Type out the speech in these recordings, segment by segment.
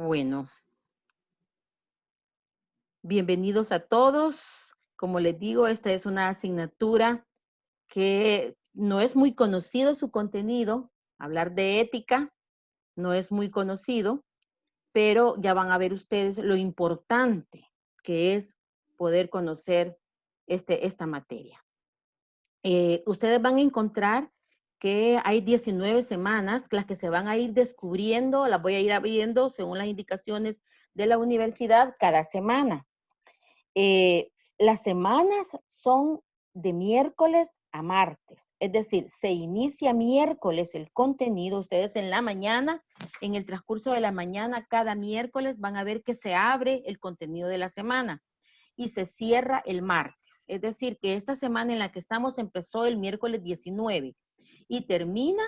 Bueno, bienvenidos a todos. Como les digo, esta es una asignatura que no es muy conocido su contenido. Hablar de ética no es muy conocido, pero ya van a ver ustedes lo importante que es poder conocer esta materia. Ustedes van a encontrar que hay 19 semanas, las que se van a ir descubriendo, las voy a ir abriendo según las indicaciones de la universidad cada semana. Las semanas son de miércoles a martes, es decir, se inicia miércoles el contenido. Ustedes en la mañana, en el transcurso de la mañana, cada miércoles van a ver que se abre el contenido de la semana y se cierra el martes. Es decir, que esta semana en la que estamos empezó el miércoles 19 y termina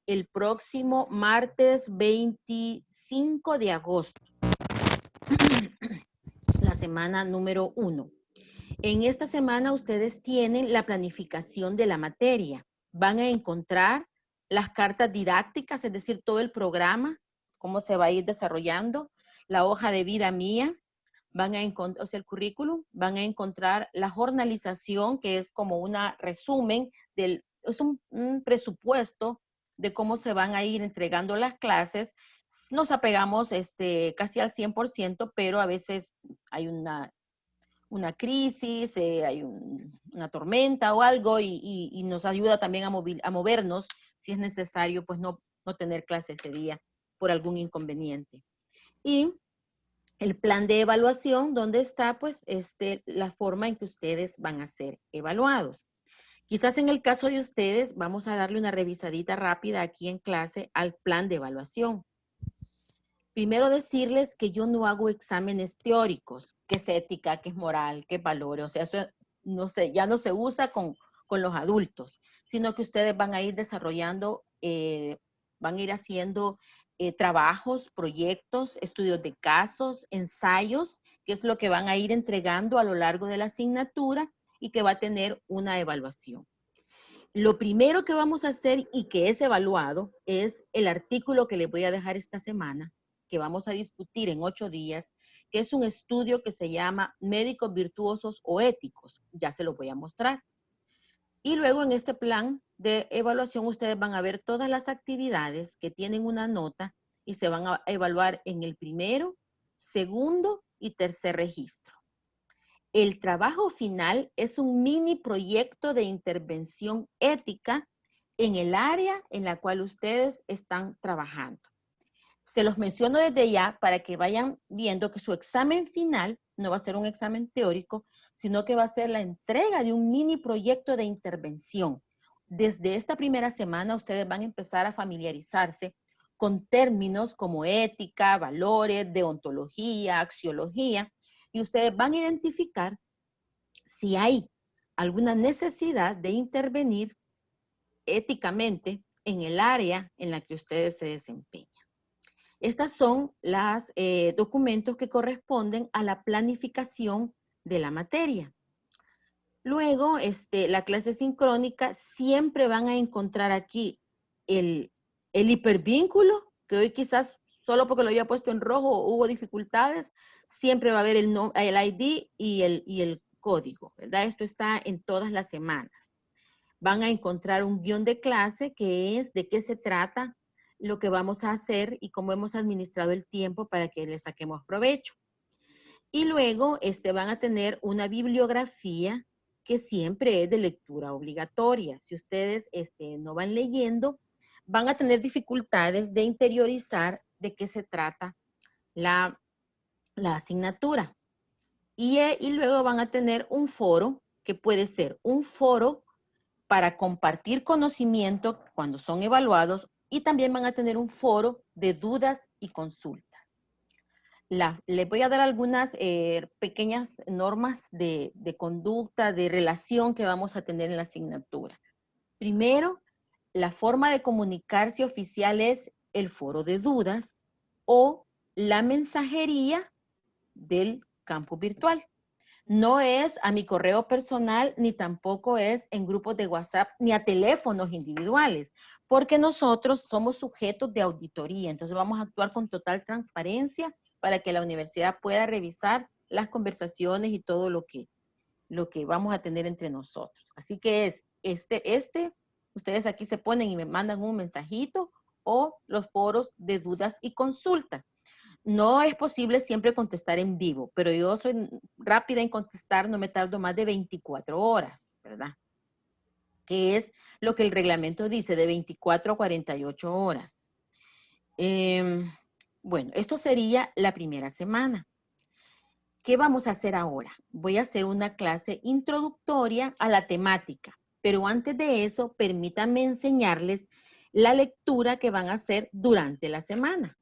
el próximo martes 25 de agosto, la semana número 1. En esta semana ustedes tienen la planificación de la materia. Van a encontrar las cartas didácticas, es decir, todo el programa, cómo se va a ir desarrollando, la hoja de vida mía, van a encontrar, o sea, el currículum, van a encontrar la jornalización, que es como un resumen, es un presupuesto de cómo se van a ir entregando las clases. Nos apegamos casi al 100%, pero a veces hay una crisis, hay una tormenta o algo y nos ayuda también a movernos si es necesario, pues no tener clase ese día por algún inconveniente. Y el plan de evaluación, donde está pues la forma en que ustedes van a ser evaluados. Quizás en el caso de ustedes vamos a darle una revisadita rápida aquí en clase al plan de evaluación. Primero decirles que yo no hago exámenes teóricos, que es ética, que es moral, que es valores, o sea, eso no sé, ya no se usa con los adultos, sino que ustedes van a ir desarrollando, van a ir haciendo trabajos, proyectos, estudios de casos, ensayos, que es lo que van a ir entregando a lo largo de la asignatura y que va a tener una evaluación. Lo primero que vamos a hacer y que es evaluado es el artículo que les voy a dejar esta semana, que vamos a discutir en 8 días, que es un estudio que se llama Médicos Virtuosos o Éticos. Ya se lo voy a mostrar. Y luego en este plan de evaluación ustedes van a ver todas las actividades que tienen una nota y se van a evaluar en el primero, segundo y tercer registro. El trabajo final es un mini proyecto de intervención ética en el área en la cual ustedes están trabajando. Se los menciono desde ya para que vayan viendo que su examen final no va a ser un examen teórico, sino que va a ser la entrega de un mini proyecto de intervención. Desde esta primera semana ustedes van a empezar a familiarizarse con términos como ética, valores, deontología, axiología, y ustedes van a identificar si hay alguna necesidad de intervenir éticamente en el área en la que ustedes se desempeñan. Estas son los documentos que corresponden a la planificación de la materia. Luego, la clase sincrónica, siempre van a encontrar aquí el hipervínculo, que hoy quizás solo porque lo había puesto en rojo hubo dificultades, siempre va a haber el ID y el código, ¿verdad? Esto está en todas las semanas. Van a encontrar un guión de clase que es de qué se trata, lo que vamos a hacer y cómo hemos administrado el tiempo para que le saquemos provecho. Y luego van a tener una bibliografía que siempre es de lectura obligatoria. Si ustedes no van leyendo, van a tener dificultades de interiorizar de qué se trata la asignatura. Y luego van a tener un foro que puede ser un foro para compartir conocimiento cuando son evaluados y también van a tener un foro de dudas y consultas. Les voy a dar algunas pequeñas normas de conducta, de relación que vamos a tener en la asignatura. Primero, la forma de comunicarse oficial es el foro de dudas o la mensajería del campus virtual. No es a mi correo personal, ni tampoco es en grupos de WhatsApp, ni a teléfonos individuales, porque nosotros somos sujetos de auditoría. Entonces vamos a actuar con total transparencia para que la universidad pueda revisar las conversaciones y todo lo que vamos a tener entre nosotros. Así que es ustedes aquí se ponen y me mandan un mensajito o los foros de dudas y consultas. No es posible siempre contestar en vivo, pero yo soy rápida en contestar, no me tardo más de 24 horas, ¿verdad? Que es lo que el reglamento dice, de 24 a 48 horas. Bueno, esto sería la primera semana. ¿Qué vamos a hacer ahora? Voy a hacer una clase introductoria a la temática, pero antes de eso, permítanme enseñarles la lectura que van a hacer durante la semana.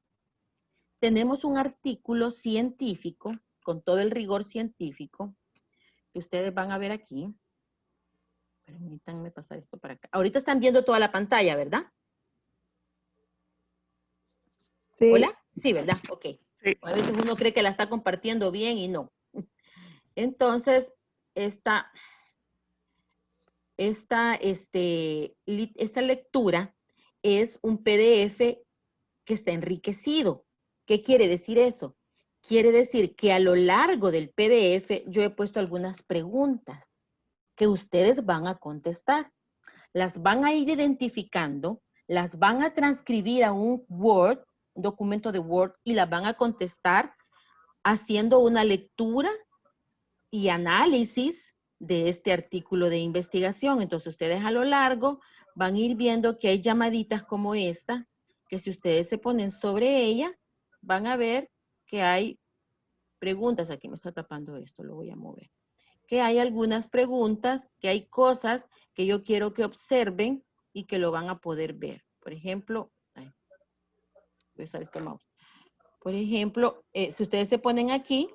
Tenemos un artículo científico, con todo el rigor científico, que ustedes van a ver aquí. Permítanme pasar esto para acá. Ahorita están viendo toda la pantalla, ¿verdad? Sí. ¿Hola? Sí, ¿verdad? Ok. Sí. A veces uno cree que la está compartiendo bien y no. Entonces, esta lectura es un PDF que está enriquecido. ¿Qué quiere decir eso? Quiere decir que a lo largo del PDF yo he puesto algunas preguntas que ustedes van a contestar. Las van a ir identificando, las van a transcribir a un Word, un documento de Word, y las van a contestar haciendo una lectura y análisis de este artículo de investigación. Entonces ustedes a lo largo van a ir viendo que hay llamaditas como esta, que si ustedes se ponen sobre ella, van a ver que hay preguntas. Aquí me está tapando esto, lo voy a mover. Que hay algunas preguntas, que hay cosas que yo quiero que observen y que lo van a poder ver. Por ejemplo, voy a usar este mouse. Por ejemplo, si ustedes se ponen aquí,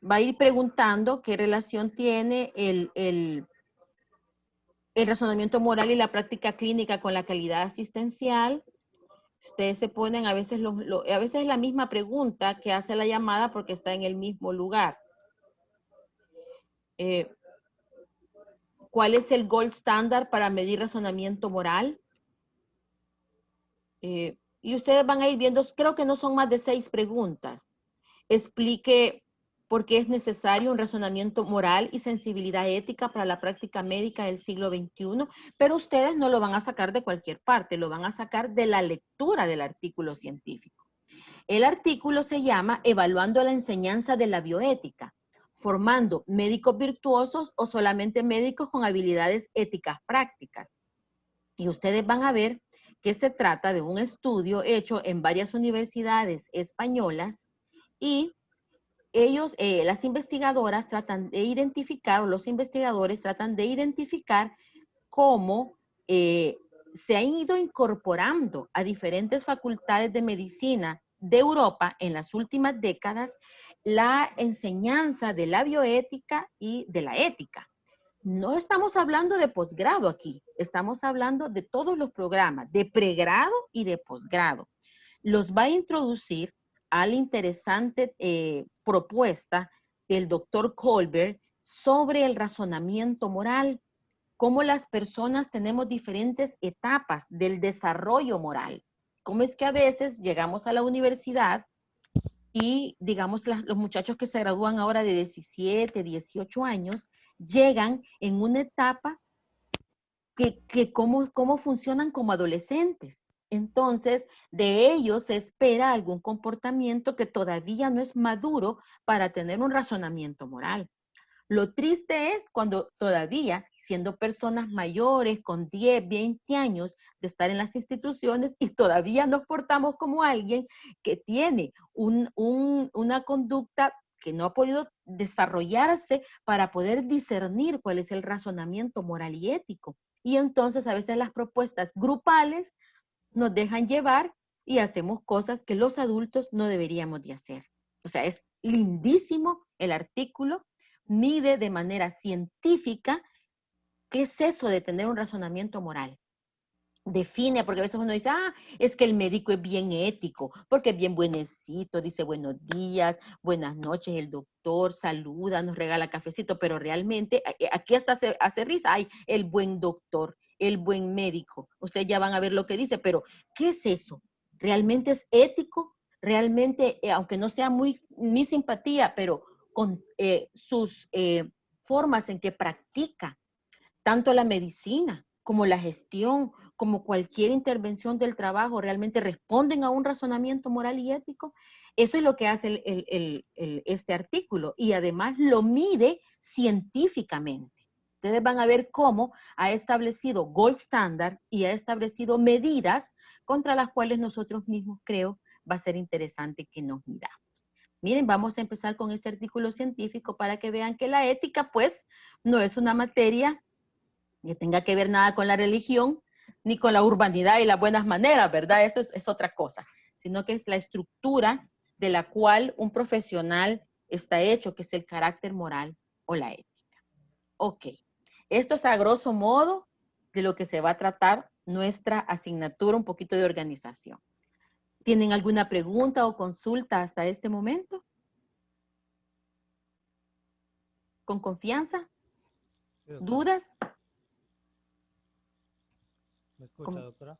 va a ir preguntando qué relación tiene el razonamiento moral y la práctica clínica con la calidad asistencial. Ustedes se ponen, a veces es la misma pregunta que hace la llamada porque está en el mismo lugar. ¿Cuál es el gold standard para medir razonamiento moral? Y ustedes van a ir viendo, creo que no son más de 6 preguntas. Explique por qué es necesario un razonamiento moral y sensibilidad ética para la práctica médica del siglo XXI, pero ustedes no lo van a sacar de cualquier parte, lo van a sacar de la lectura del artículo científico. El artículo se llama Evaluando la enseñanza de la bioética, formando médicos virtuosos o solamente médicos con habilidades éticas prácticas. Y ustedes van a ver que se trata de un estudio hecho en varias universidades españolas y ellos, las investigadoras tratan de identificar, o los investigadores tratan de identificar cómo se han ido incorporando a diferentes facultades de medicina de Europa en las últimas décadas la enseñanza de la bioética y de la ética. No estamos hablando de posgrado aquí, estamos hablando de todos los programas, de pregrado y de posgrado. Los va a introducir a la interesante propuesta del doctor Kolber sobre el razonamiento moral, cómo las personas tenemos diferentes etapas del desarrollo moral. Cómo es que a veces llegamos a la universidad y, digamos, los muchachos que se gradúan ahora de 17, 18 años, llegan en una etapa que cómo funcionan como adolescentes. Entonces, de ellos se espera algún comportamiento que todavía no es maduro para tener un razonamiento moral. Lo triste es cuando todavía, siendo personas mayores, con 10, 20 años de estar en las instituciones y todavía nos portamos como alguien que tiene una conducta que no ha podido desarrollarse para poder discernir cuál es el razonamiento moral y ético. Y entonces a veces las propuestas grupales nos dejan llevar y hacemos cosas que los adultos no deberíamos de hacer. O sea, es lindísimo el artículo, mide de manera científica qué es eso de tener un razonamiento moral. define, porque a veces uno dice, es que el médico es bien ético, porque es bien buenecito, dice buenos días, buenas noches, el doctor saluda, nos regala cafecito, pero realmente, aquí hasta hace risa, hay el buen doctor, el buen médico. Ustedes ya van a ver lo que dice, pero ¿qué es eso? ¿Realmente es ético? Realmente, aunque no sea muy mi simpatía, pero con sus formas en que practica tanto la medicina como la gestión, como cualquier intervención del trabajo, realmente responden a un razonamiento moral y ético. Eso es lo que hace este artículo y además lo mide científicamente. Ustedes van a ver cómo ha establecido gold standard y ha establecido medidas contra las cuales nosotros mismos creo va a ser interesante que nos midamos. Miren, vamos a empezar con este artículo científico para que vean que la ética, pues, no es una materia que tenga que ver nada con la religión, ni con la urbanidad y las buenas maneras, ¿verdad? Eso es otra cosa, sino que es la estructura de la cual un profesional está hecho, que es el carácter moral o la ética. Ok, esto es a grosso modo de lo que se va a tratar nuestra asignatura, un poquito de organización. ¿Tienen alguna pregunta o consulta hasta este momento? ¿Con confianza? Sí, doctora. ¿Dudas? ¿Me escucha, doctora?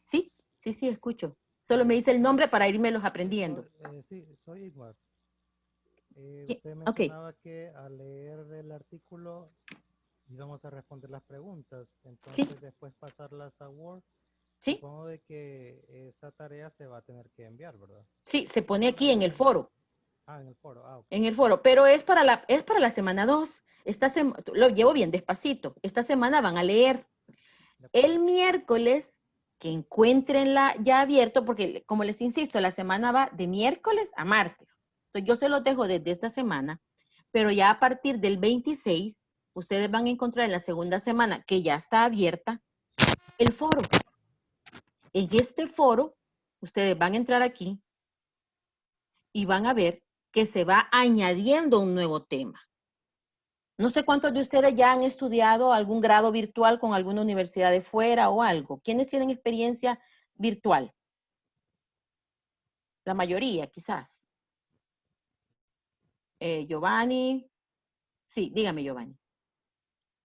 Sí, sí, escucho. Solo me dice el nombre para irme los aprendiendo. Soy Igmar. Usted Ok, mencionaba que al leer el artículo íbamos a responder las preguntas, sí, entonces después pasarlas a Word. sí, Supongo de que esa tarea se va a tener que enviar, ¿verdad? sí, se pone aquí en el foro, Ah, en el foro. Ah, ok. pero es para la semana 2. Lo llevo bien despacito. Esta semana van a leer De acuerdo. el miércoles que encuentrenla ya abierto, porque como les insisto, la semana va de miércoles a martes. Entonces yo se los dejo desde esta semana, pero ya a partir del 26, ustedes van a encontrar en la segunda semana, que ya está abierta, el foro. En este foro, ustedes van a entrar aquí y van a ver que se va añadiendo un nuevo tema. No sé cuántos de ustedes ya han estudiado algún grado virtual con alguna universidad de fuera o algo. ¿Quiénes tienen experiencia virtual? La mayoría, quizás. Giovanni. Sí, dígame, Giovanni.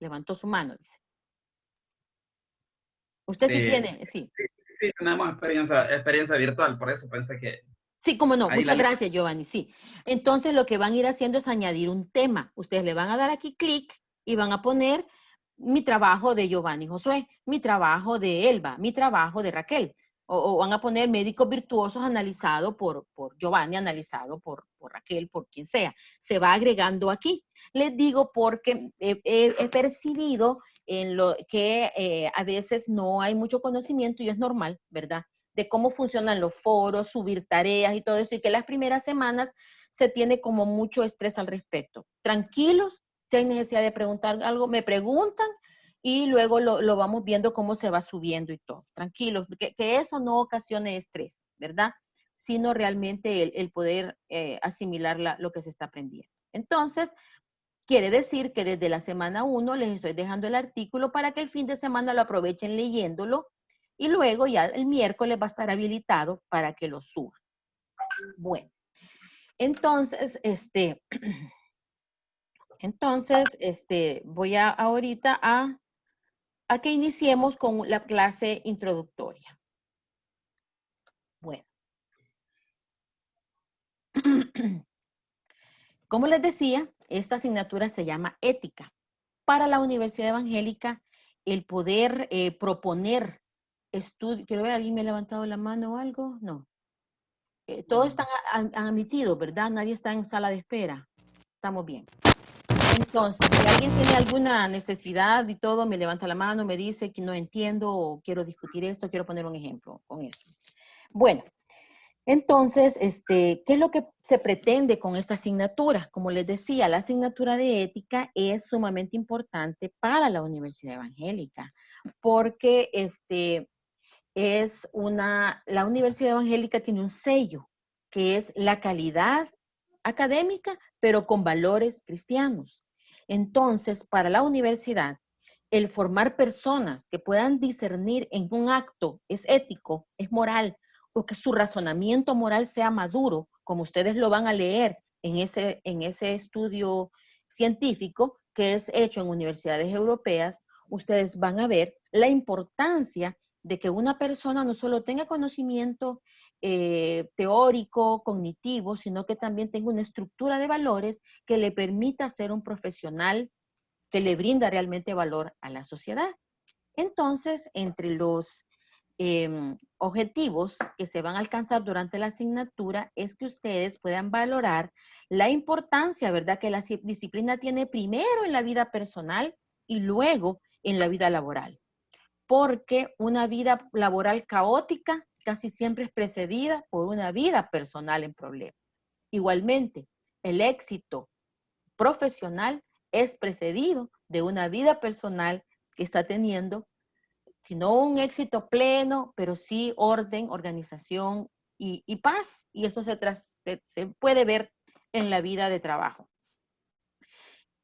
Levantó su mano, dice. Usted sí Sí, tiene, sí. sí, tenemos experiencia virtual, por eso pensé que Sí, cómo no. ahí la Muchas lista. gracias, Giovanni. Sí. Entonces, lo que van a ir haciendo es añadir un tema. Ustedes le van a dar aquí clic y van a poner mi trabajo de Giovanni Josué, mi trabajo de Elba, mi trabajo de Raquel. O van a poner médicos virtuosos analizado por Giovanni, analizado por Raquel, por quien sea. Se va agregando aquí. Les digo porque he percibido en lo que a veces no hay mucho conocimiento y es normal, ¿verdad? De cómo funcionan los foros, subir tareas y todo eso, y que las primeras semanas se tiene como mucho estrés al respecto. Tranquilos, si hay necesidad de preguntar algo, me preguntan y luego lo vamos viendo cómo se va subiendo y todo. Tranquilos, que eso no ocasione estrés, ¿verdad? Sino realmente el poder asimilar lo que se está aprendiendo. Entonces, quiere decir que desde la semana 1 les estoy dejando el artículo para que el fin de semana lo aprovechen leyéndolo y luego ya el miércoles va a estar habilitado para que lo suban. Bueno, entonces, voy ahorita a que iniciemos con la clase introductoria. Bueno. Como les decía, esta asignatura se llama ética. Para la Universidad Evangélica, el poder proponer estudios, quiero ver, ¿alguien me ha levantado la mano o algo? No. Todos están admitidos, ¿verdad? Nadie está en sala de espera. Estamos bien. Entonces, si alguien tiene alguna necesidad y todo, me levanta la mano, me dice que no entiendo o quiero discutir esto, quiero poner un ejemplo con eso. Bueno, entonces, ¿qué es lo que se pretende con esta asignatura? Como les decía, la asignatura de ética es sumamente importante para la Universidad Evangélica, porque la Universidad Evangélica tiene un sello, que es la calidad académica, pero con valores cristianos. Entonces, para la universidad, el formar personas que puedan discernir en un acto es ético, es moral, o que su razonamiento moral sea maduro, como ustedes lo van a leer en ese estudio científico que es hecho en universidades europeas, ustedes van a ver la importancia de que una persona no solo tenga conocimiento teórico, cognitivo, sino que también tenga una estructura de valores que le permita ser un profesional que le brinda realmente valor a la sociedad. Entonces, entre los objetivos que se van a alcanzar durante la asignatura es que ustedes puedan valorar la importancia, ¿verdad?, que la disciplina tiene primero en la vida personal y luego en la vida laboral. Porque una vida laboral caótica casi siempre es precedida por una vida personal en problemas. Igualmente, el éxito profesional es precedido de una vida personal que está teniendo, si no un éxito pleno, pero sí orden, organización y paz. Y eso se puede ver en la vida de trabajo.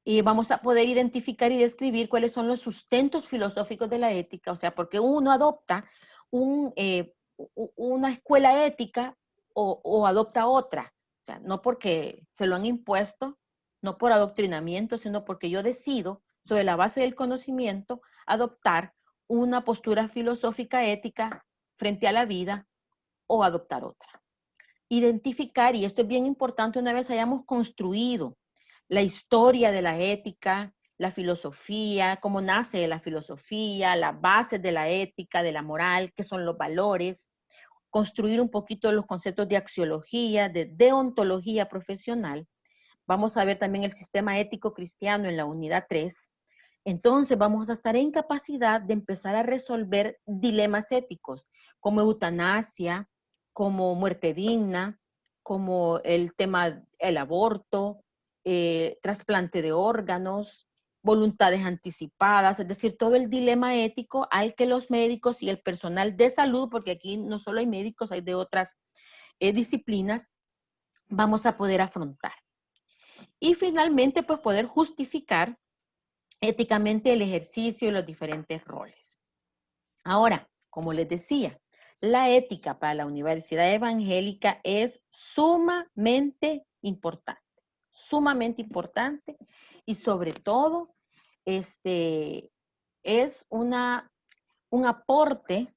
Y vamos a poder identificar y describir cuáles son los sustentos filosóficos de la ética, o sea, porque uno adopta una escuela ética o adopta otra. O sea, no porque se lo han impuesto, no por adoctrinamiento, sino porque yo decido, sobre la base del conocimiento, adoptar una postura filosófica ética frente a la vida o adoptar otra. Identificar, y esto es bien importante una vez hayamos construido la historia de la ética, la filosofía, cómo nace la filosofía, las bases de la ética, de la moral, qué son los valores, construir un poquito los conceptos de axiología, de deontología profesional. Vamos a ver también el sistema ético cristiano en la unidad 3. Entonces vamos a estar en capacidad de empezar a resolver dilemas éticos, como eutanasia, como muerte digna, como el tema del aborto, trasplante de órganos, voluntades anticipadas, es decir, todo el dilema ético al que los médicos y el personal de salud, porque aquí no solo hay médicos, hay de otras disciplinas, vamos a poder afrontar. Y finalmente, pues poder justificar éticamente el ejercicio y los diferentes roles. Ahora, como les decía, la ética para la Universidad Evangélica es sumamente importante y sobre todo es un aporte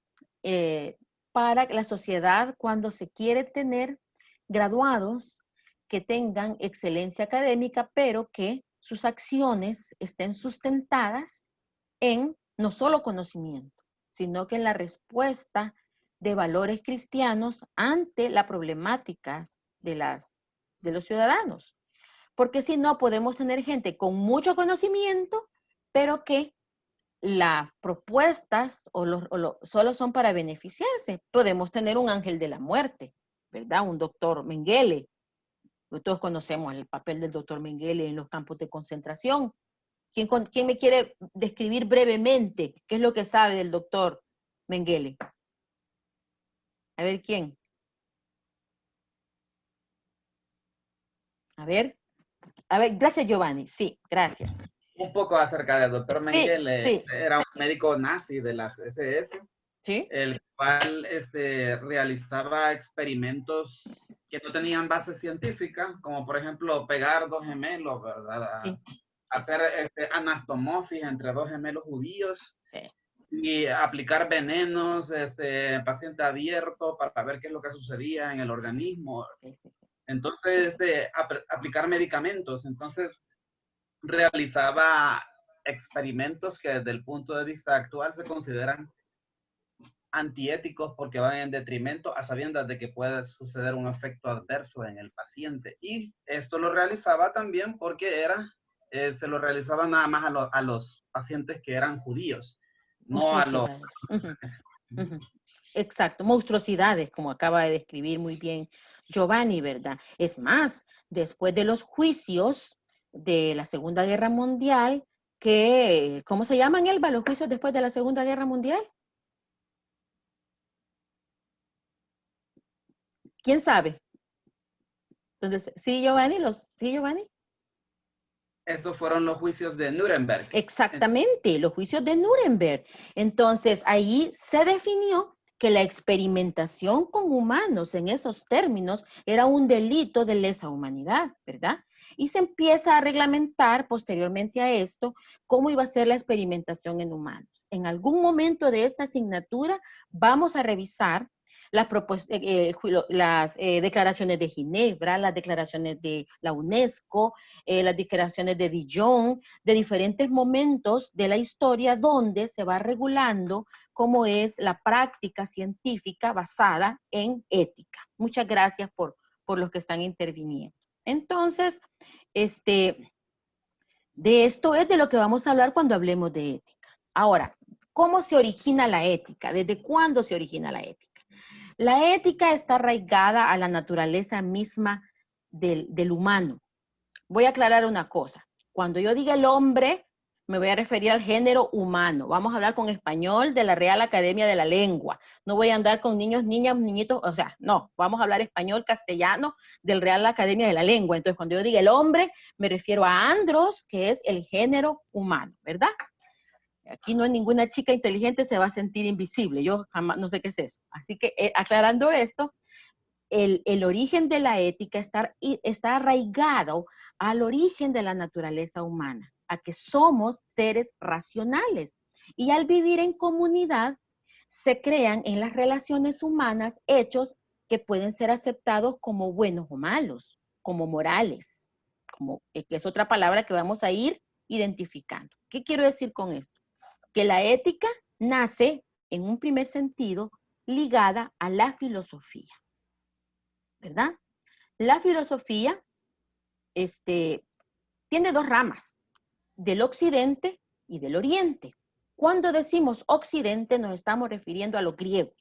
para la sociedad cuando se quiere tener graduados que tengan excelencia académica, pero que sus acciones estén sustentadas en no solo conocimiento, sino que en la respuesta de valores cristianos ante la problemática de los ciudadanos. Porque si no, podemos tener gente con mucho conocimiento, pero que las propuestas solo son para beneficiarse. Podemos tener un ángel de la muerte, ¿verdad? Un doctor Mengele. Todos conocemos el papel del doctor Mengele en los campos de concentración. ¿Quién me quiere describir brevemente qué es lo que sabe del doctor Mengele? A ver, ¿quién? A ver, gracias Giovanni, sí, gracias. Un poco acerca del doctor Mengele, sí, era un médico nazi de las SS, ¿sí? el cual realizaba experimentos que no tenían base científica, como por ejemplo pegar dos gemelos, ¿verdad? Sí. Hacer anastomosis entre dos gemelos judíos. Sí. Y aplicar venenos, paciente abierto para ver qué es lo que sucedía en el organismo. Sí. Entonces, aplicar medicamentos. Entonces, realizaba experimentos que desde el punto de vista actual se consideran antiéticos porque van en detrimento a sabiendas de que puede suceder un efecto adverso en el paciente. Y esto lo realizaba también porque se lo realizaba nada más a los pacientes que eran judíos, no a los... Exacto, monstruosidades, como acaba de describir muy bien Giovanni, ¿verdad? Es más, después de los juicios de la Segunda Guerra Mundial, ¿cómo se llaman, Elba, los juicios después de la Segunda Guerra Mundial? ¿Quién sabe? Entonces, ¿sí, Giovanni? Estos fueron los juicios de Nuremberg. Exactamente, los juicios de Nuremberg. Entonces, ahí se definió que la experimentación con humanos en esos términos era un delito de lesa humanidad, ¿verdad? Y se empieza a reglamentar posteriormente a esto cómo iba a ser la experimentación en humanos. En algún momento de esta asignatura vamos a revisar las declaraciones de Ginebra, las declaraciones de la UNESCO, las declaraciones de Dijon, de diferentes momentos de la historia donde se va regulando cómo es la práctica científica basada en ética. Muchas gracias por los que están interviniendo. Entonces, de esto es de lo que vamos a hablar cuando hablemos de ética. Ahora, ¿cómo se origina la ética? ¿Desde cuándo se origina la ética? La ética está arraigada a la naturaleza misma del humano. Voy a aclarar una cosa. Cuando yo diga el hombre, me voy a referir al género humano. Vamos a hablar con español de la Real Academia de la Lengua. No voy a andar con niños, niñas, niñitos, o sea, no. Vamos a hablar español, castellano del Real Academia de la Lengua. Entonces, cuando yo diga el hombre, me refiero a andros, que es el género humano, ¿verdad? Aquí no hay ninguna chica inteligente se va a sentir invisible. Yo jamás, no sé qué es eso. Así que aclarando esto, el origen de la ética está arraigado al origen de la naturaleza humana, a que somos seres racionales. Y al vivir en comunidad, se crean en las relaciones humanas hechos que pueden ser aceptados como buenos o malos, como morales, que es otra palabra que vamos a ir identificando. ¿Qué quiero decir con esto? Que la ética nace, en un primer sentido, ligada a la filosofía, ¿verdad? La filosofía tiene dos ramas, del occidente y del oriente. Cuando decimos occidente, nos estamos refiriendo a los griegos.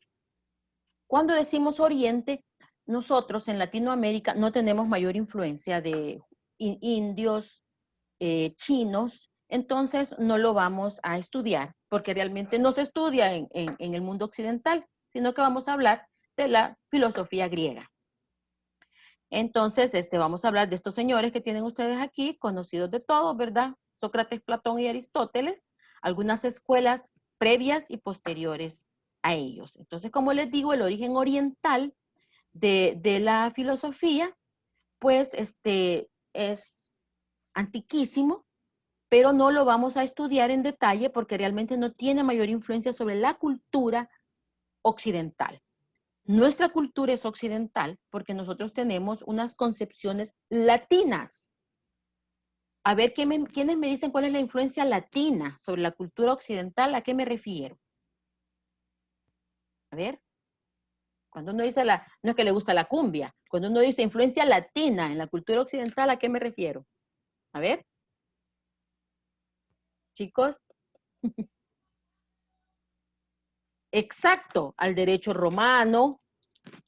Cuando decimos oriente, nosotros en Latinoamérica no tenemos mayor influencia de indios, chinos, entonces no lo vamos a estudiar, porque realmente no se estudia en el mundo occidental, sino que vamos a hablar de la filosofía griega. Entonces, vamos a hablar de estos señores que tienen ustedes aquí, conocidos de todos, ¿verdad? Sócrates, Platón y Aristóteles, algunas escuelas previas y posteriores a ellos. Entonces, como les digo, el origen oriental de la filosofía, pues, es antiquísimo, pero no lo vamos a estudiar en detalle porque realmente no tiene mayor influencia sobre la cultura occidental. Nuestra cultura es occidental porque nosotros tenemos unas concepciones latinas. A ver, ¿quiénes me dicen cuál es la influencia latina sobre la cultura occidental? ¿A qué me refiero? A ver, cuando uno dice no es que le gusta la cumbia, cuando uno dice influencia latina en la cultura occidental, ¿a qué me refiero? A ver, chicos. Exacto, al derecho romano,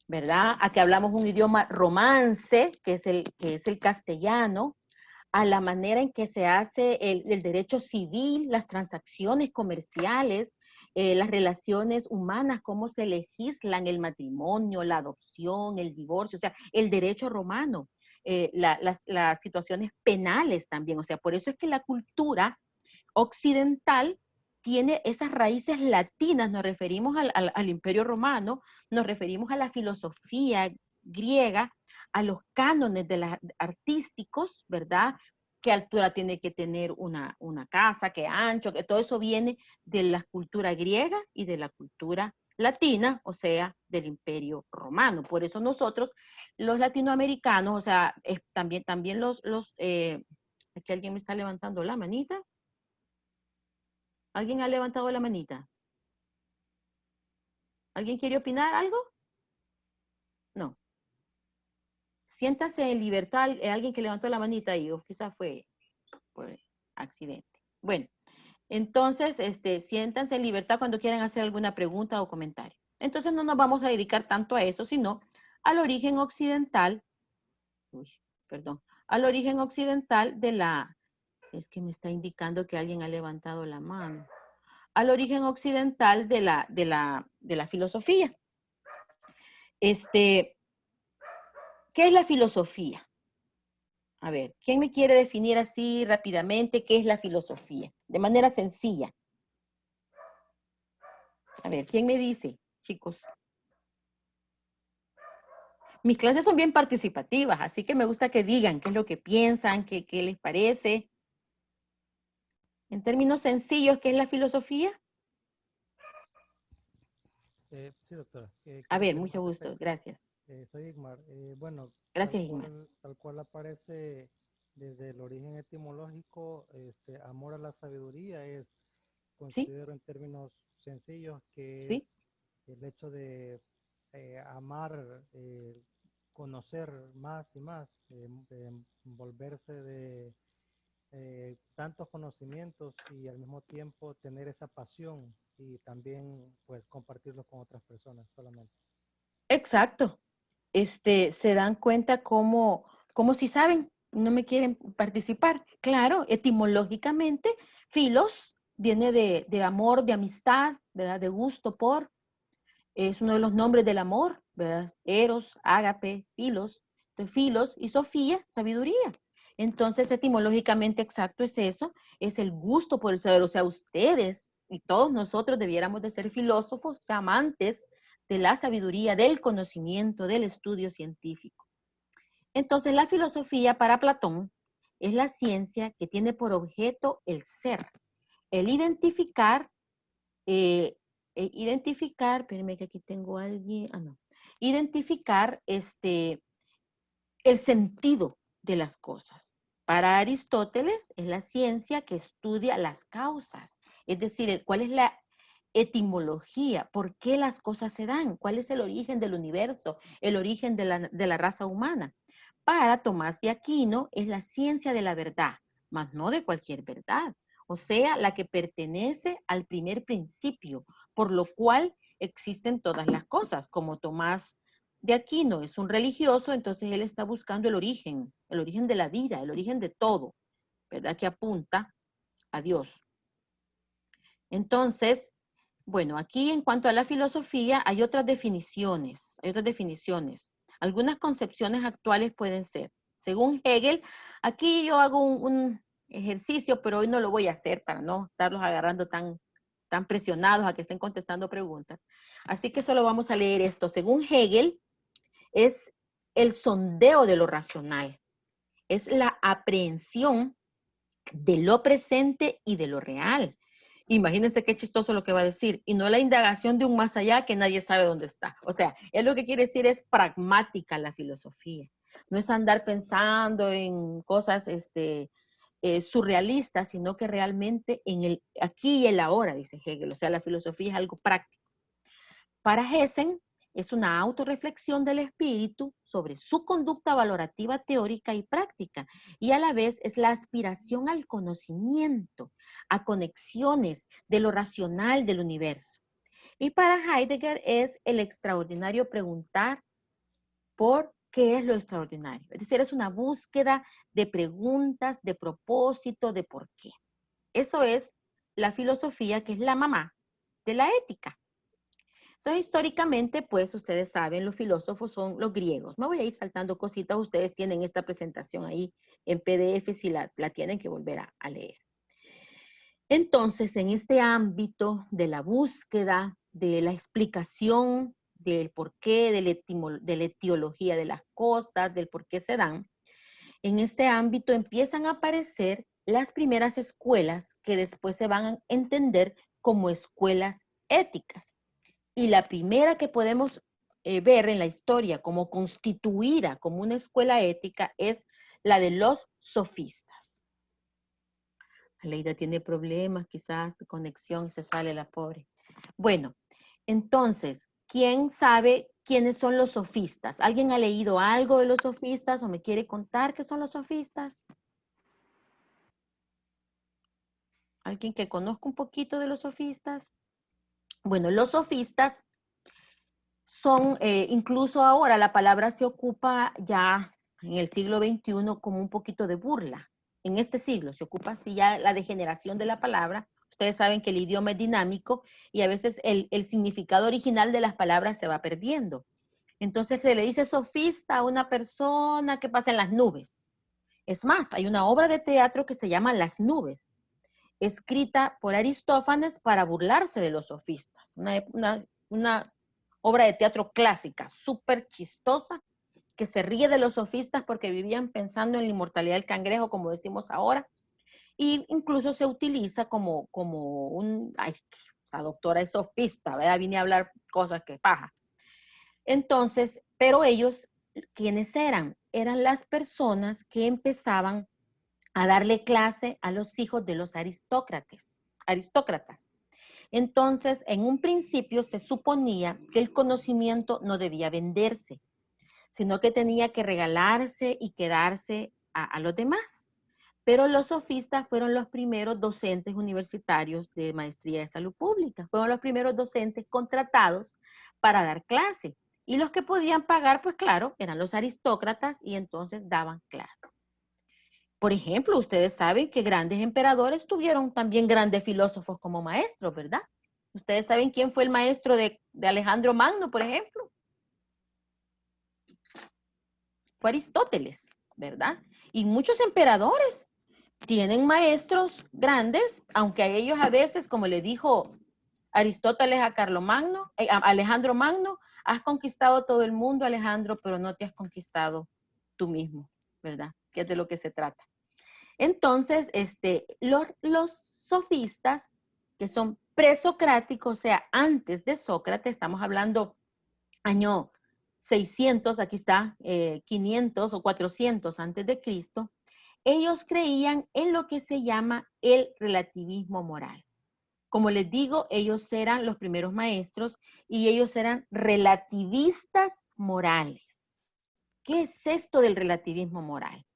¿verdad? A que hablamos un idioma romance, que es el castellano, a la manera en que se hace el derecho civil, las transacciones comerciales, las relaciones humanas, cómo se legislan el matrimonio, la adopción, el divorcio, o sea, el derecho romano, las situaciones penales también, o sea, por eso es que la cultura occidental tiene esas raíces latinas, nos referimos al Imperio Romano, nos referimos a la filosofía griega, a los cánones artísticos, ¿verdad? Qué altura tiene que tener una casa, qué ancho, que todo eso viene de la cultura griega y de la cultura latina, o sea, del Imperio Romano. Por eso nosotros, los latinoamericanos, o sea, también aquí alguien me está levantando la manita. ¿Alguien ha levantado la manita? ¿Alguien quiere opinar algo? No. Siéntase en libertad, alguien que levantó la manita ahí, o quizás fue por accidente. Bueno, entonces, siéntanse en libertad cuando quieran hacer alguna pregunta o comentario. Entonces no nos vamos a dedicar tanto a eso, sino al origen occidental, al origen occidental es que me está indicando que alguien ha levantado la mano. Al origen occidental de la filosofía. ¿Qué es la filosofía? A ver, ¿quién me quiere definir así rápidamente qué es la filosofía? De manera sencilla. A ver, ¿quién me dice, chicos? Mis clases son bien participativas, así que me gusta que digan qué es lo que piensan, qué les parece. En términos sencillos, ¿qué es la filosofía? Sí, doctora. A ver, En mucho gusto, efecto, gracias. soy Igmar. Bueno, Gracias, Igmar. tal cual aparece desde el origen etimológico, amor a la sabiduría es, ¿Sí? considero en términos sencillos, que es ¿Sí? el hecho de amar, conocer más y más, envolverse de tantos conocimientos y al mismo tiempo tener esa pasión y también pues compartirlo con otras personas solamente. Exacto. Se dan cuenta como si saben, no me quieren participar. Claro, etimológicamente, filos viene de amor, de amistad, ¿verdad? De gusto por, es uno de los nombres del amor, ¿verdad? Eros, ágape, filos. Entonces, filos y Sofía, sabiduría. Entonces, etimológicamente exacto es eso, es el gusto por el saber. O sea, ustedes y todos nosotros debiéramos de ser filósofos, o sea, amantes de la sabiduría, del conocimiento, del estudio científico. Entonces, la filosofía para Platón es la ciencia que tiene por objeto el ser, el identificar, espérenme que aquí tengo a alguien, no, identificar el sentido de las cosas. Para Aristóteles es la ciencia que estudia las causas, es decir, cuál es la etimología, por qué las cosas se dan, cuál es el origen del universo, el origen de la raza humana. Para Tomás de Aquino es la ciencia de la verdad, mas no de cualquier verdad, o sea, la que pertenece al primer principio, por lo cual existen todas las cosas, como Tomás de Aquino es un religioso, entonces él está buscando el origen de la vida, el origen de todo, ¿verdad? Que apunta a Dios. Entonces, bueno, aquí en cuanto a la filosofía hay otras definiciones, Algunas concepciones actuales pueden ser, según Hegel, aquí yo hago un ejercicio, pero hoy no lo voy a hacer para no estarlos agarrando tan presionados a que estén contestando preguntas. Así que solo vamos a leer esto. Según Hegel, es el sondeo de lo racional, es la aprehensión de lo presente y de lo real. Imagínense qué chistoso lo que va a decir, y no la indagación de un más allá que nadie sabe dónde está. O sea, él lo que quiere decir es pragmática la filosofía. No es andar pensando en cosas surrealistas, sino que realmente en el aquí y el ahora, dice Hegel. O sea, la filosofía es algo práctico. Para Hessen, es una autorreflexión del espíritu sobre su conducta valorativa teórica y práctica, y a la vez es la aspiración al conocimiento, a conexiones de lo racional del universo. Y para Heidegger es el extraordinario preguntar por qué es lo extraordinario. Es decir, es una búsqueda de preguntas, de propósito, de por qué. Eso es la filosofía, que es la mamá de la ética. Entonces, históricamente, pues, ustedes saben, los filósofos son los griegos. Me voy a ir saltando cositas. Ustedes tienen esta presentación ahí en PDF si la tienen que volver a leer. Entonces, en este ámbito de la búsqueda, de la explicación del porqué, de la etiología de las cosas, del por qué se dan, en este ámbito empiezan a aparecer las primeras escuelas que después se van a entender como escuelas éticas. Y la primera que podemos ver en la historia como constituida como una escuela ética es la de los sofistas. Aleida tiene problemas, quizás de conexión, se sale la pobre. Bueno, entonces, ¿quién sabe quiénes son los sofistas? ¿Alguien ha leído algo de los sofistas o me quiere contar qué son los sofistas? ¿Alguien que conozca un poquito de los sofistas? Bueno, los sofistas son, incluso ahora la palabra se ocupa ya en el siglo XXI como un poquito de burla. En este siglo se ocupa así ya la degeneración de la palabra. Ustedes saben que el idioma es dinámico y a veces el significado original de las palabras se va perdiendo. Entonces se le dice sofista a una persona que pasa en las nubes. Es más, hay una obra de teatro que se llama Las nubes, escrita por Aristófanes para burlarse de los sofistas. Una obra de teatro clásica, súper chistosa, que se ríe de los sofistas porque vivían pensando en la inmortalidad del cangrejo, como decimos ahora, y incluso se utiliza como ay, esa doctora es sofista, ¿verdad? Vine a hablar cosas que paja. Entonces, pero ellos, ¿quiénes eran? Eran las personas que empezaban a darle clase a los hijos de los aristócratas. Entonces, en un principio se suponía que el conocimiento no debía venderse, sino que tenía que regalarse y quedarse a los demás. Pero los sofistas fueron los primeros docentes universitarios de maestría de salud pública, fueron los primeros docentes contratados para dar clase. Y los que podían pagar, pues claro, eran los aristócratas y entonces daban clase. Por ejemplo, ustedes saben que grandes emperadores tuvieron también grandes filósofos como maestros, ¿verdad? Ustedes saben quién fue el maestro de Alejandro Magno, por ejemplo. Fue Aristóteles, ¿verdad? Y muchos emperadores tienen maestros grandes, aunque a ellos a veces, como le dijo Aristóteles a Alejandro Magno, has conquistado todo el mundo, Alejandro, pero no te has conquistado tú mismo, ¿verdad? Que es de lo que se trata. Entonces, los sofistas, que son presocráticos, o sea, antes de Sócrates, estamos hablando año 600, aquí está, 500 o 400 antes de Cristo, ellos creían en lo que se llama el relativismo moral. Como les digo, ellos eran los primeros maestros y ellos eran relativistas morales. ¿Qué es esto del relativismo moral?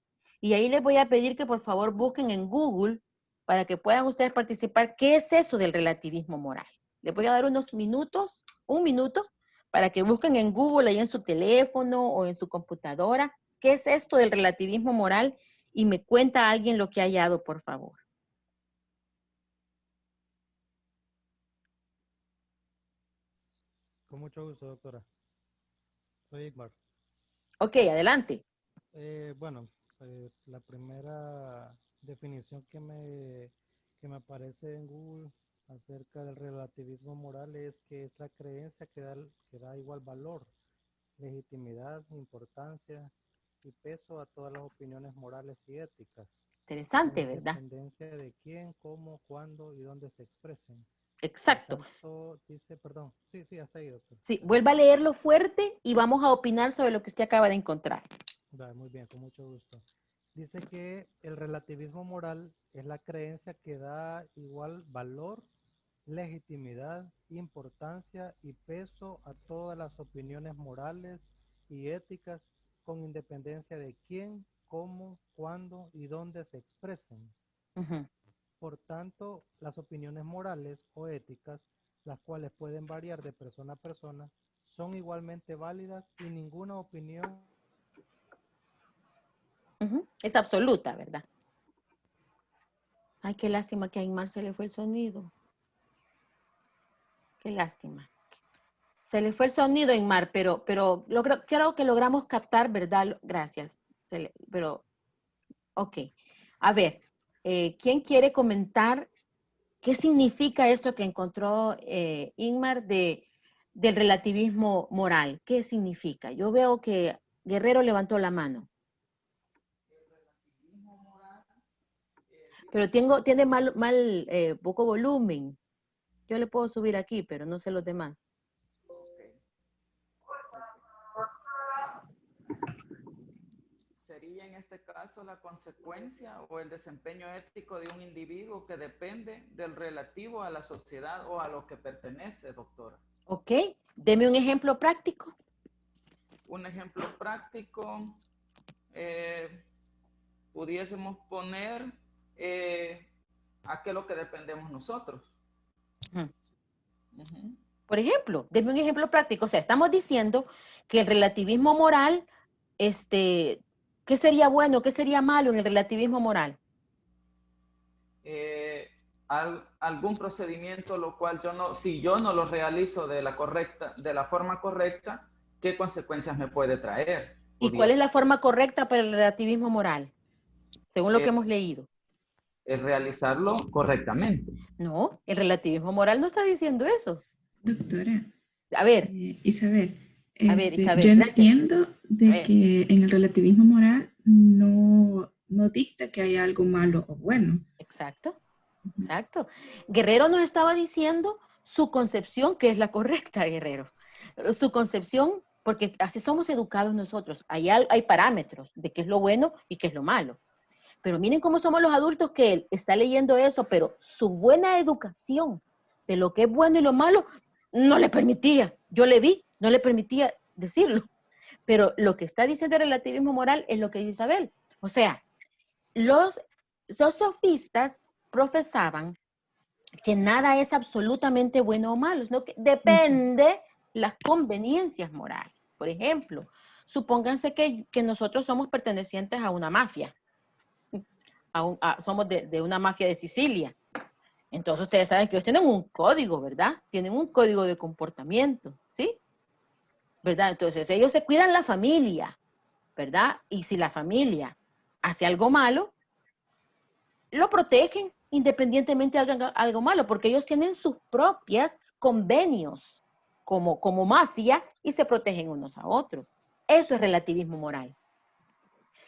Y ahí les voy a pedir que por favor busquen en Google para que puedan ustedes participar. ¿Qué es eso del relativismo moral? Les voy a dar unos minutos, un minuto, para que busquen en Google, ahí en su teléfono o en su computadora, ¿qué es esto del relativismo moral? Y me cuenta alguien lo que ha hallado, por favor. Con mucho gusto, doctora. Soy Igmar. Ok, adelante. Bueno, la primera definición que me aparece en Google acerca del relativismo moral es que es la creencia que da igual valor, legitimidad, importancia y peso a todas las opiniones morales y éticas, con Interesante, ¿verdad? independencia de quién, cómo, cuándo y dónde se expresen. Por Exacto. tanto, dice, perdón, sí, hasta ahí, doctor. Sí, vuelva a leerlo fuerte y vamos a opinar sobre lo que usted acaba de encontrar. Muy bien, con mucho gusto. Dice que el relativismo moral es la creencia que da igual valor, legitimidad, importancia y peso a todas las opiniones morales y éticas con independencia de quién, cómo, cuándo y dónde se expresen. Por tanto, las opiniones morales o éticas, las cuales pueden variar de persona a persona, son igualmente válidas y ninguna opinión Es absoluta, ¿verdad? Ay, qué lástima que a Inmar se le fue el sonido. Qué lástima. Se le fue el sonido, Inmar, pero creo que logramos captar, ¿verdad? Gracias. Ok. A ver, ¿quién quiere comentar qué significa esto que encontró Inmar del relativismo moral? ¿Qué significa? Yo veo que Guerrero levantó la mano. Pero tiene poco volumen. Yo le puedo subir aquí, pero no sé los demás. Sería en este caso la consecuencia o el desempeño ético de un individuo que depende del relativo a la sociedad o a lo que pertenece, doctora. Ok, deme un ejemplo práctico. Un ejemplo práctico, pudiésemos poner a qué es lo que dependemos nosotros. Por ejemplo, deme un ejemplo práctico. O sea, estamos diciendo que el relativismo moral, ¿qué sería bueno, qué sería malo en el relativismo moral? Algún procedimiento lo cual si yo no lo realizo de la forma correcta, ¿qué consecuencias me puede traer? ¿Y cuál es la forma correcta para el relativismo moral? según lo que hemos leído. Es realizarlo correctamente. No, el relativismo moral no está diciendo eso. Doctora. A ver. Isabel, Isabel, yo gracias. entiendo de que en el relativismo moral no dicta que hay algo malo o bueno. Exacto, exacto. Guerrero nos estaba diciendo su concepción, que es la correcta, Guerrero. Su concepción, porque así somos educados nosotros. Hay parámetros de qué es lo bueno y qué es lo malo. Pero miren cómo somos los adultos, que él está leyendo eso, pero su buena educación de lo que es bueno y lo malo no le permitía. Yo le vi, no le permitía decirlo. Pero lo que está diciendo el relativismo moral es lo que dice Isabel. O sea, los sofistas profesaban que nada es absolutamente bueno o malo, sino que depende las conveniencias morales. Por ejemplo, supónganse que nosotros somos pertenecientes a una mafia. Somos de una mafia de Sicilia. Entonces ustedes saben que ellos tienen un código, ¿verdad? Tienen un código de comportamiento, ¿sí? ¿Verdad? Entonces ellos se cuidan la familia, ¿verdad? Y si la familia hace algo malo, lo protegen independientemente de algo malo, porque ellos tienen sus propios convenios como mafia y se protegen unos a otros. Eso es relativismo moral.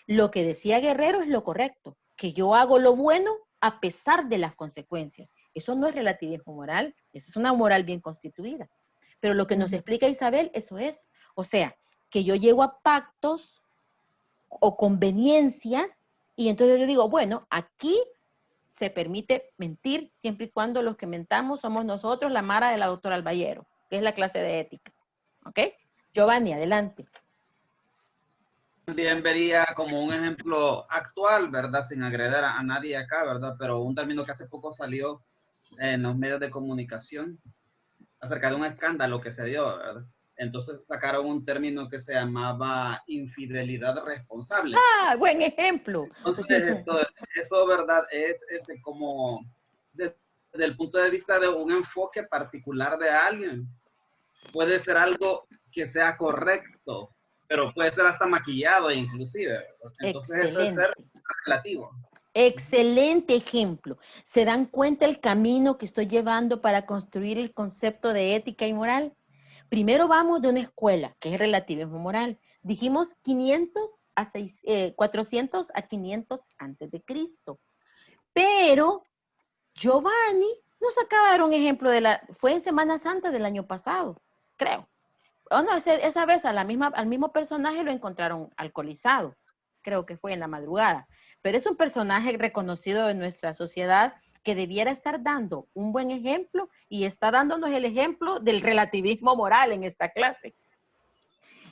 Lo que decía Guerrero es lo correcto, que yo hago lo bueno a pesar de las consecuencias. Eso no es relativismo moral, eso es una moral bien constituida. Pero lo que nos explica Isabel, eso es. O sea, que yo llego a pactos o conveniencias y entonces yo digo, bueno, aquí se permite mentir siempre y cuando los que mentamos somos nosotros, la Mara de la doctora Albayero, que es la clase de ética. ¿Ok? Giovanni, adelante. También vería como un ejemplo actual, ¿verdad? Sin agredir a nadie acá, ¿verdad? Pero un término que hace poco salió en los medios de comunicación acerca de un escándalo que se dio, ¿verdad? Entonces sacaron un término que se llamaba infidelidad responsable. ¡Ah, buen ejemplo! Entonces, eso, ¿verdad? Es como desde el punto de vista de un enfoque particular de alguien. Puede ser algo que sea correcto, pero puede ser hasta maquillado inclusive. Entonces excelente. Eso es ser relativo. Excelente ejemplo. ¿Se dan cuenta el camino que estoy llevando para construir el concepto de ética y moral? Primero vamos de una escuela, que es relativismo moral. Dijimos 400 a 500 antes de Cristo. Pero Giovanni nos acaba de dar un ejemplo fue en Semana Santa del año pasado, creo. Oh, no, esa vez al mismo personaje lo encontraron alcoholizado. Creo que fue en la madrugada. Pero es un personaje reconocido en nuestra sociedad que debiera estar dando un buen ejemplo y está dándonos el ejemplo del relativismo moral en esta clase.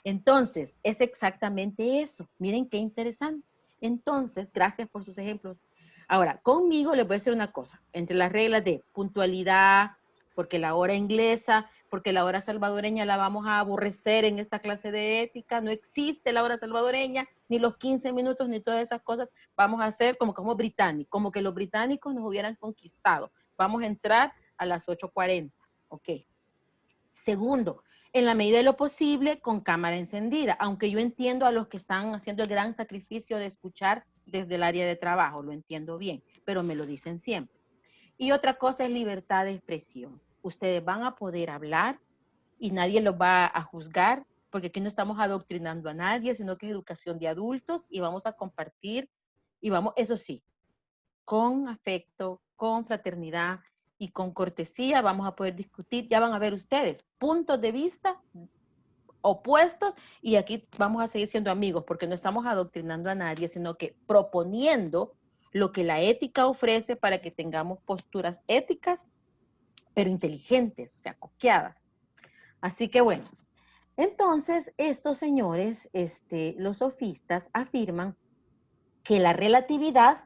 Entonces, es exactamente eso. Miren qué interesante. Entonces, gracias por sus ejemplos. Ahora, conmigo les voy a decir una cosa. Entre las reglas de puntualidad, porque la hora inglesa, porque la hora salvadoreña la vamos a aborrecer en esta clase de ética, no existe la hora salvadoreña, ni los 15 minutos, ni todas esas cosas, vamos a hacer como británicos, como que los británicos nos hubieran conquistado. Vamos a entrar a las 8:40, ok. Segundo, en la medida de lo posible, con cámara encendida, aunque yo entiendo a los que están haciendo el gran sacrificio de escuchar desde el área de trabajo, lo entiendo bien, pero me lo dicen siempre. Y otra cosa es libertad de expresión. Ustedes van a poder hablar y nadie los va a juzgar, porque aquí no estamos adoctrinando a nadie, sino que es educación de adultos y vamos a compartir y vamos, eso sí, con afecto, con fraternidad y con cortesía vamos a poder discutir. Ya van a ver ustedes puntos de vista opuestos y aquí vamos a seguir siendo amigos porque no estamos adoctrinando a nadie, sino que proponiendo lo que la ética ofrece para que tengamos posturas éticas, pero inteligentes, o sea, coqueadas. Así que bueno, entonces estos señores, los sofistas, afirman que la relatividad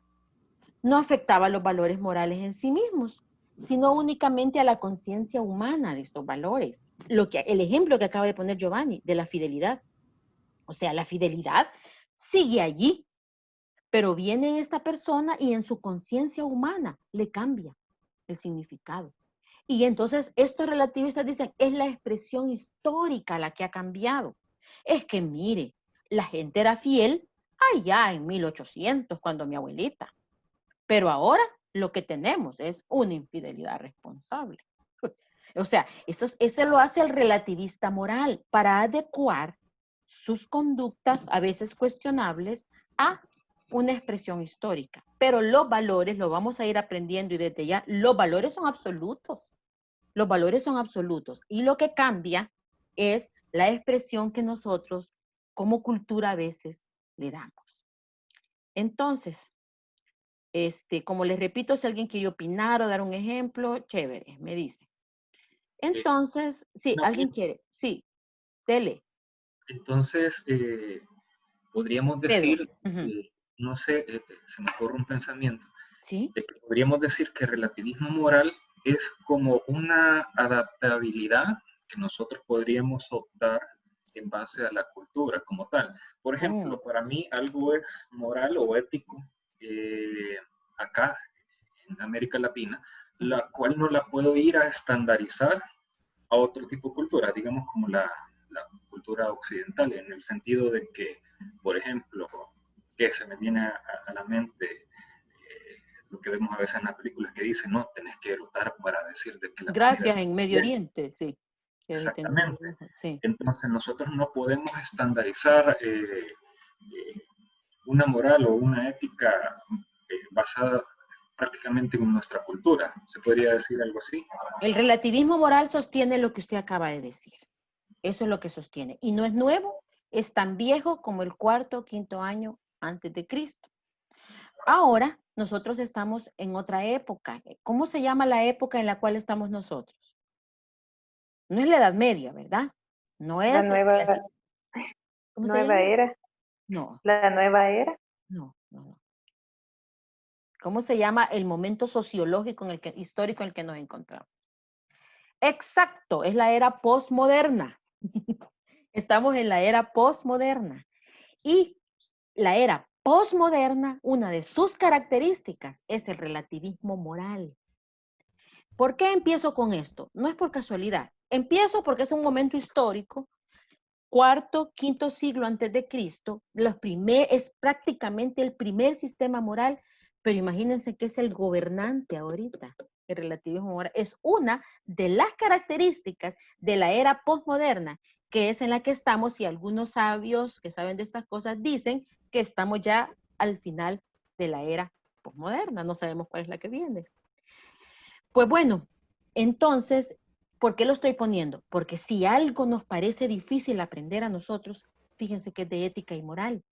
no afectaba los valores morales en sí mismos, sino únicamente a la conciencia humana de estos valores. El ejemplo que acaba de poner Giovanni, de la fidelidad. O sea, la fidelidad sigue allí, pero viene esta persona y en su conciencia humana le cambia el significado. Y entonces estos relativistas dicen, es la expresión histórica la que ha cambiado. Es que mire, la gente era fiel allá en 1800, cuando mi abuelita. Pero ahora lo que tenemos es una infidelidad responsable. O sea, eso lo hace el relativista moral para adecuar sus conductas, a veces cuestionables, a una expresión histórica. Pero los valores, lo vamos a ir aprendiendo y desde ya, los valores son absolutos. Los valores son absolutos. Y lo que cambia es la expresión que nosotros, como cultura, a veces le damos. Entonces, como les repito, si alguien quiere opinar o dar un ejemplo, chévere, me dice. Entonces, sí, No, ¿alguien quiere? Sí, dele. entonces, podríamos Pedro. decir, no sé, se me ocurre un pensamiento, ¿Sí? de que podríamos decir que el relativismo moral es como una adaptabilidad que nosotros podríamos optar en base a la cultura como tal. Por ejemplo, para mí algo es moral o ético acá en América Latina, la cual no la puedo ir a estandarizar a otro tipo de cultura, digamos como la cultura occidental, en el sentido de que, por ejemplo, que se me viene a la mente lo que vemos a veces en las películas que dicen, no, tenés que erutar para decir de que la Gracias, comida en es Medio bien. Oriente, sí. Exactamente. Sí. Entonces nosotros no podemos estandarizar una moral o una ética basada prácticamente en nuestra cultura. ¿Se podría decir algo así? El relativismo moral sostiene lo que usted acaba de decir. Eso es lo que sostiene. Y no es nuevo, es tan viejo como el cuarto o quinto año antes de Cristo. Ahora, nosotros estamos en otra época. ¿Cómo se llama la época en la cual estamos nosotros? No es la Edad Media, ¿verdad? No es... ¿Cómo se llama? Era. No. La nueva era. No. ¿Cómo se llama el momento sociológico histórico en el que nos encontramos? Exacto, es la era postmoderna. Estamos en la era postmoderna. Y la era postmoderna, una de sus características es el relativismo moral. ¿Por qué empiezo con esto? No es por casualidad. Empiezo porque es un momento histórico, cuarto, quinto siglo antes de Cristo, es prácticamente el primer sistema moral, pero imagínense que es el gobernante ahorita. El relativismo moral es una de las características de la era postmoderna, que es en la que estamos, y algunos sabios que saben de estas cosas dicen que estamos ya al final de la era postmoderna, no sabemos cuál es la que viene. Pues bueno, entonces, ¿por qué lo estoy poniendo? Porque si algo nos parece difícil aprender a nosotros, fíjense que es de ética y moral,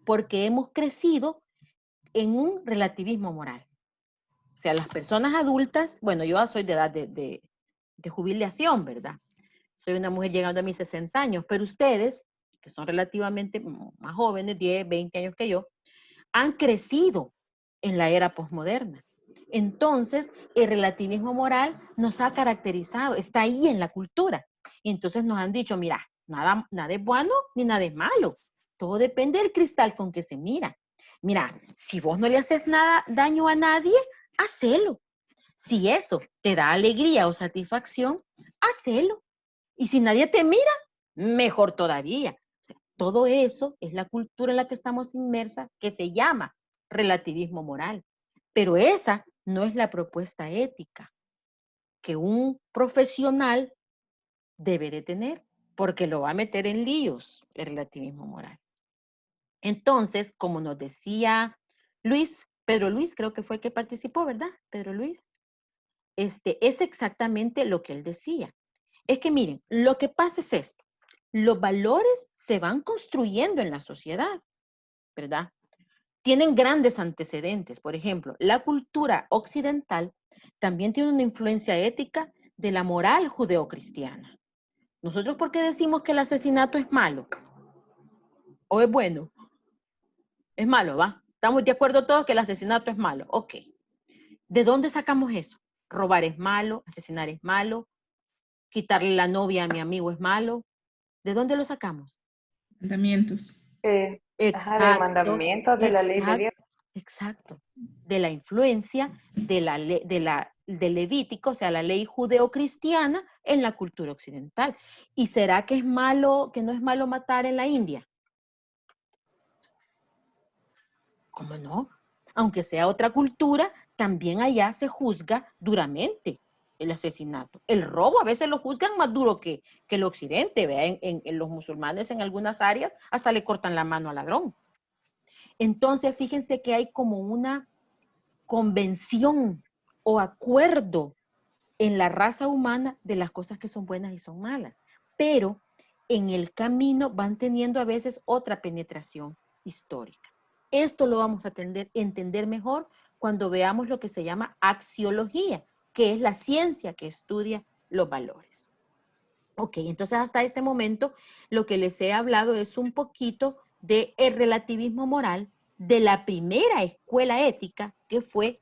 porque hemos crecido en un relativismo moral. O sea, las personas adultas, bueno, yo soy de edad de jubilación, ¿verdad? Soy una mujer llegando a mis 60 años, pero ustedes, que son relativamente más jóvenes, 10, 20 años que yo, han crecido en la era posmoderna. Entonces, el relativismo moral nos ha caracterizado, está ahí en la cultura. Y entonces nos han dicho, mira, nada es bueno ni nada es malo. Todo depende del cristal con que se mira. Mira, si vos no le haces daño a nadie, hacelo. Si eso te da alegría o satisfacción, hacelo. Y si nadie te mira, mejor todavía. O sea, todo eso es la cultura en la que estamos inmersas, que se llama relativismo moral. Pero esa no es la propuesta ética que un profesional debe de tener, porque lo va a meter en líos el relativismo moral. Entonces, como nos decía Pedro Luis, creo que fue el que participó, ¿verdad? Pedro Luis. Es exactamente lo que él decía. Es que miren, lo que pasa es esto. Los valores se van construyendo en la sociedad, ¿verdad? Tienen grandes antecedentes. Por ejemplo, la cultura occidental también tiene una influencia ética de la moral judeocristiana. ¿Nosotros por qué decimos que el asesinato es malo? ¿O es bueno? Es malo, ¿va? Estamos de acuerdo todos que el asesinato es malo. Ok. ¿De dónde sacamos eso? Robar es malo, asesinar es malo, quitarle la novia a mi amigo es malo. ¿De dónde lo sacamos? Mandamientos. Del mandamiento de la ley de Dios. Exacto. De la influencia de Levítico, o sea, la ley judeocristiana en la cultura occidental. ¿Y será que es malo, que no es malo matar en la India? ¿Cómo no? Aunque sea otra cultura, también allá se juzga duramente el asesinato. El robo a veces lo juzgan más duro que el occidente. ¿Vea? En los musulmanes en algunas áreas hasta le cortan la mano al ladrón. Entonces, fíjense que hay como una convención o acuerdo en la raza humana de las cosas que son buenas y son malas. Pero en el camino van teniendo a veces otra penetración histórica. Esto lo vamos a entender mejor cuando veamos lo que se llama axiología, que es la ciencia que estudia los valores. Ok, entonces hasta este momento lo que les he hablado es un poquito del relativismo moral de la primera escuela ética que fue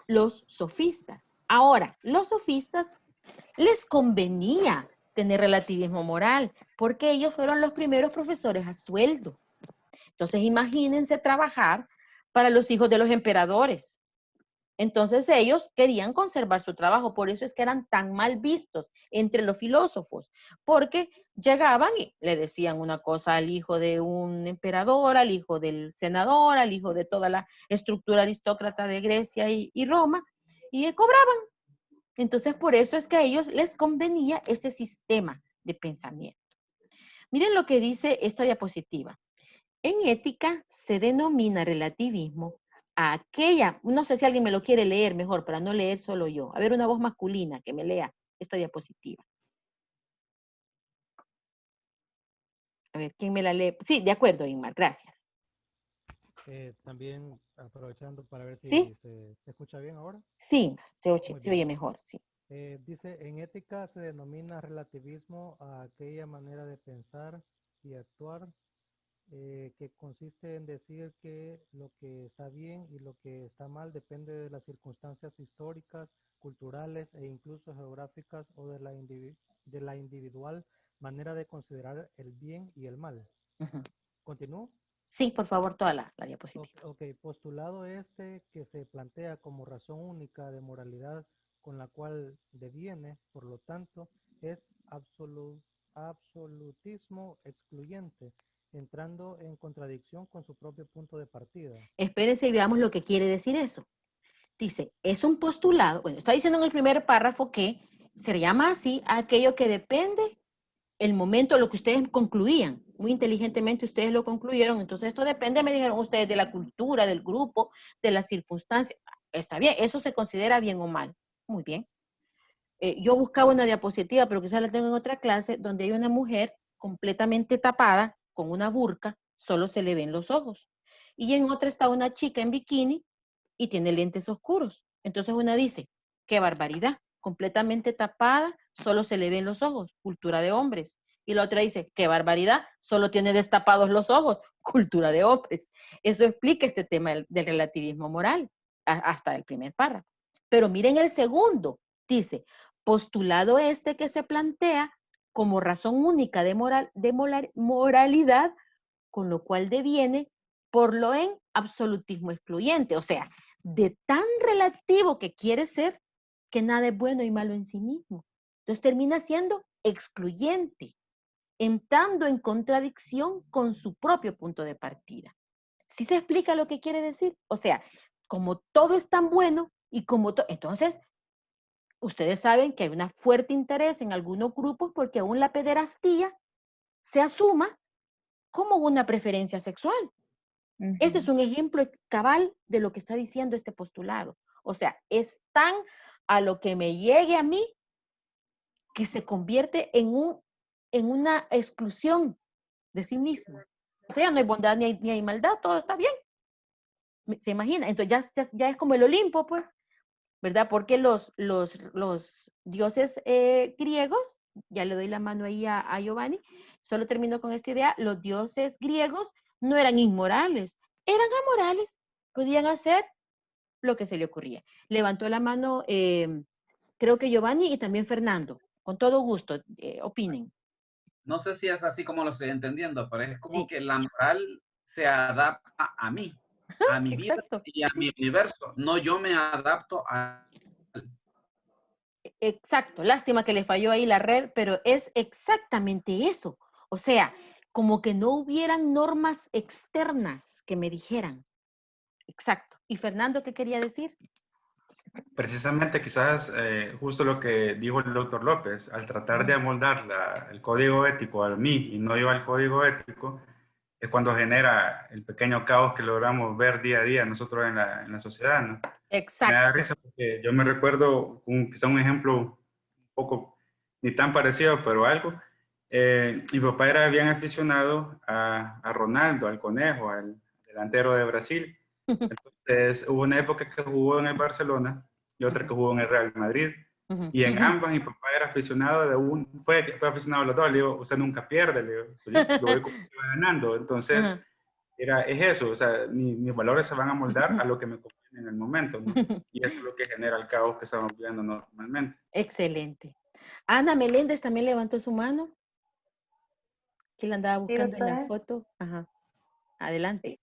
los sofistas. Ahora, los sofistas les convenía tener relativismo moral porque ellos fueron los primeros profesores a sueldo. Entonces, imagínense trabajar para los hijos de los emperadores. Entonces, ellos querían conservar su trabajo, por eso es que eran tan mal vistos entre los filósofos, porque llegaban y le decían una cosa al hijo de un emperador, al hijo del senador, al hijo de toda la estructura aristócrata de Grecia y Roma, y cobraban. Entonces, por eso es que a ellos les convenía este sistema de pensamiento. Miren lo que dice esta diapositiva. En ética se denomina relativismo a aquella, no sé si alguien me lo quiere leer mejor, para no leer solo yo. A ver, una voz masculina que me lea esta diapositiva. A ver, ¿quién me la lee? Sí, de acuerdo, Inmar, gracias. También aprovechando para ver si ¿Sí? se escucha bien ahora. Sí, se oye mejor, sí. Dice, en ética se denomina relativismo a aquella manera de pensar y actuar que consiste en decir que lo que está bien y lo que está mal depende de las circunstancias históricas, culturales e incluso geográficas o de la individual manera de considerar el bien y el mal. Uh-huh. ¿Continúo? Sí, por favor, toda la diapositiva. Ok, postulado este que se plantea como razón única de moralidad con la cual deviene, por lo tanto, es absolutismo excluyente, entrando en contradicción con su propio punto de partida. Espérense y veamos lo que quiere decir eso. Dice, es un postulado, bueno, está diciendo en el primer párrafo que se llama así a aquello que depende el momento, lo que ustedes concluían. Muy inteligentemente ustedes lo concluyeron, entonces esto depende, me dijeron ustedes, de la cultura, del grupo, de las circunstancias. Está bien, eso se considera bien o mal. Muy bien. Yo buscaba una diapositiva, pero quizás la tengo en otra clase, donde hay una mujer completamente tapada, con una burka, solo se le ven los ojos. Y en otra está una chica en bikini y tiene lentes oscuros. Entonces una dice, qué barbaridad, completamente tapada, solo se le ven los ojos, cultura de hombres. Y la otra dice, qué barbaridad, solo tiene destapados los ojos, cultura de hombres. Eso explica este tema del relativismo moral, hasta el primer párrafo. Pero miren el segundo, dice, postulado este que se plantea como razón única de moralidad, con lo cual deviene por lo en absolutismo excluyente, o sea, de tan relativo que quiere ser, que nada es bueno y malo en sí mismo. Entonces termina siendo excluyente, entrando en contradicción con su propio punto de partida. ¿Sí se explica lo que quiere decir? O sea, como todo es tan bueno y como entonces, ustedes saben que hay un fuerte interés en algunos grupos porque aún la pederastía se asuma como una preferencia sexual. Uh-huh. Ese es un ejemplo cabal de lo que está diciendo este postulado. O sea, es tan a lo que me llegue a mí que se convierte en una exclusión de sí mismo. O sea, no hay bondad ni hay maldad, todo está bien. ¿Se imagina? Entonces ya es como el Olimpo, pues, ¿verdad? Porque los dioses griegos, ya le doy la mano ahí a Giovanni, solo termino con esta idea, los dioses griegos no eran inmorales, eran amorales, podían hacer lo que se le ocurría. Levantó la mano, creo que Giovanni y también Fernando, con todo gusto, opinen. No sé si es así como lo estoy entendiendo, pero es como sí. que la moral se adapta a mí, a mi vida y a mi universo, no yo me adapto a... Exacto, lástima que le falló ahí la red, pero es exactamente eso. O sea, como que no hubieran normas externas que me dijeran, Exacto. ¿Y Fernando qué quería decir? Precisamente quizás justo lo que dijo el doctor López, al tratar de amoldar el código ético a mí y no yo al código ético, es cuando genera el pequeño caos que logramos ver día a día nosotros en la sociedad, ¿no? Exacto. Me da risa porque yo me recuerdo quizá un ejemplo un poco ni tan parecido, pero algo. Mi papá era bien aficionado a Ronaldo, al Conejo, al delantero de Brasil. Entonces hubo una época que jugó en el Barcelona y otra que jugó en el Real Madrid. Y en ambas mi papá era aficionado fue aficionado a los dos. Le digo, usted nunca pierde, le digo, yo voy ganando. Entonces, es eso, o sea, mis valores se van a moldar a lo que me conviene en el momento, ¿no? Y eso es lo que genera el caos que estamos viendo normalmente. Excelente. Ana Meléndez también levantó su mano. ¿Quién la andaba buscando en la foto? Ajá. Adelante.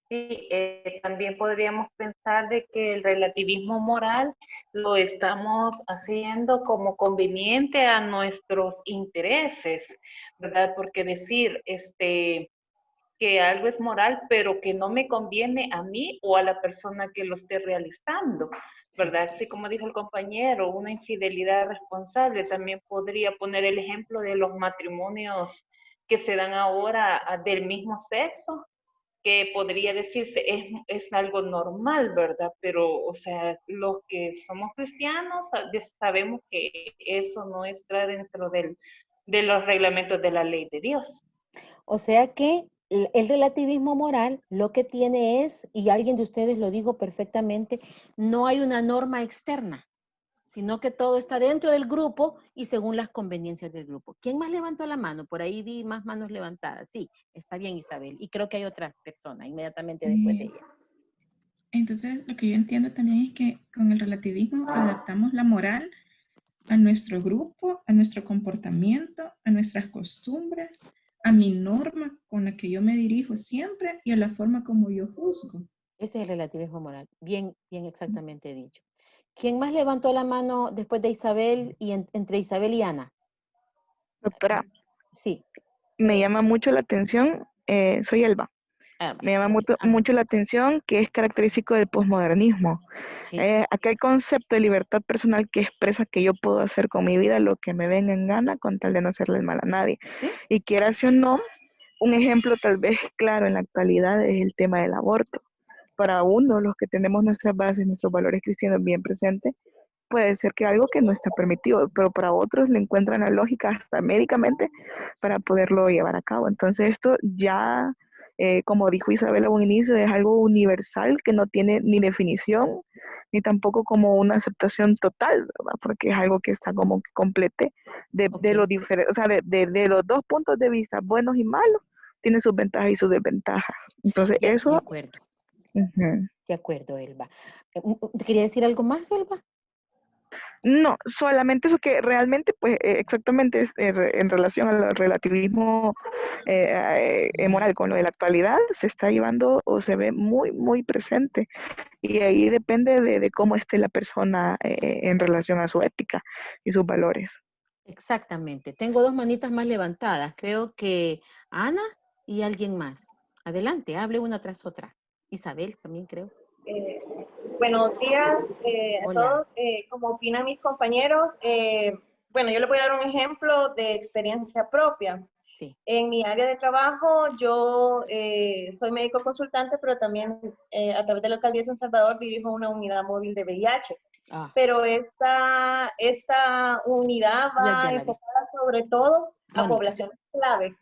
Sí, también podríamos pensar de que el relativismo moral lo estamos haciendo como conveniente a nuestros intereses, ¿verdad? Porque decir que algo es moral, pero que no me conviene a mí o a la persona que lo esté realizando, ¿verdad? Así como dijo el compañero, una infidelidad responsable. También podría poner el ejemplo de los matrimonios que se dan ahora del mismo sexo, que podría decirse es algo normal, ¿verdad? Pero, o sea, los que somos cristianos sabemos que eso no está dentro de los reglamentos de la ley de Dios. O sea que el relativismo moral lo que tiene es, y alguien de ustedes lo dijo perfectamente, no hay una norma externa, sino que todo está dentro del grupo y según las conveniencias del grupo. ¿Quién más levantó la mano? Por ahí vi más manos levantadas. Sí, está bien, Isabel. Y creo que hay otra persona inmediatamente después de ella. Entonces, lo que yo entiendo también es que con el relativismo adaptamos la moral a nuestro grupo, a nuestro comportamiento, a nuestras costumbres, a mi norma con la que yo me dirijo siempre y a la forma como yo juzgo. Ese es el relativismo moral. Bien, bien exactamente dicho. ¿Quién más levantó la mano después de Isabel y entre Isabel y Ana? Doctora, sí. Me llama mucho la atención, soy Elba. Me llama mucho la atención que es característico del posmodernismo. Sí. Aquel concepto de libertad personal que expresa que yo puedo hacer con mi vida lo que me venga en gana con tal de no hacerle mal a nadie. ¿Sí? Y quieras o no, un ejemplo tal vez claro en la actualidad es el tema del aborto. Para uno, los que tenemos nuestras bases, nuestros valores cristianos bien presentes, puede ser que algo que no está permitido, pero para otros le encuentran la lógica hasta médicamente para poderlo llevar a cabo. Entonces esto ya, como dijo Isabel a un inicio, es algo universal que no tiene ni definición, ni tampoco como una aceptación total, ¿verdad? Porque es algo que está como que complete de lo diferente, o sea, de los dos puntos de vista, buenos y malos, tiene sus ventajas y sus desventajas. Entonces eso... De acuerdo. De acuerdo, Elba. ¿Te quería decir algo más, Elba? No, solamente eso que realmente, pues exactamente es en relación al relativismo moral con lo de la actualidad, se está llevando o se ve muy, muy presente. Y ahí depende de cómo esté la persona en relación a su ética y sus valores. Exactamente. Tengo dos manitas más levantadas. Creo que Ana y alguien más. Adelante, hable una tras otra. Isabel también creo. Buenos días a todos. Como opinan mis compañeros, bueno, yo les voy a dar un ejemplo de experiencia propia. Sí. En mi área de trabajo, yo soy médico consultante, pero también a través de la Alcaldía de San Salvador dirijo una unidad móvil de VIH. Pero esta unidad va enfocada sobre todo a poblaciones clave.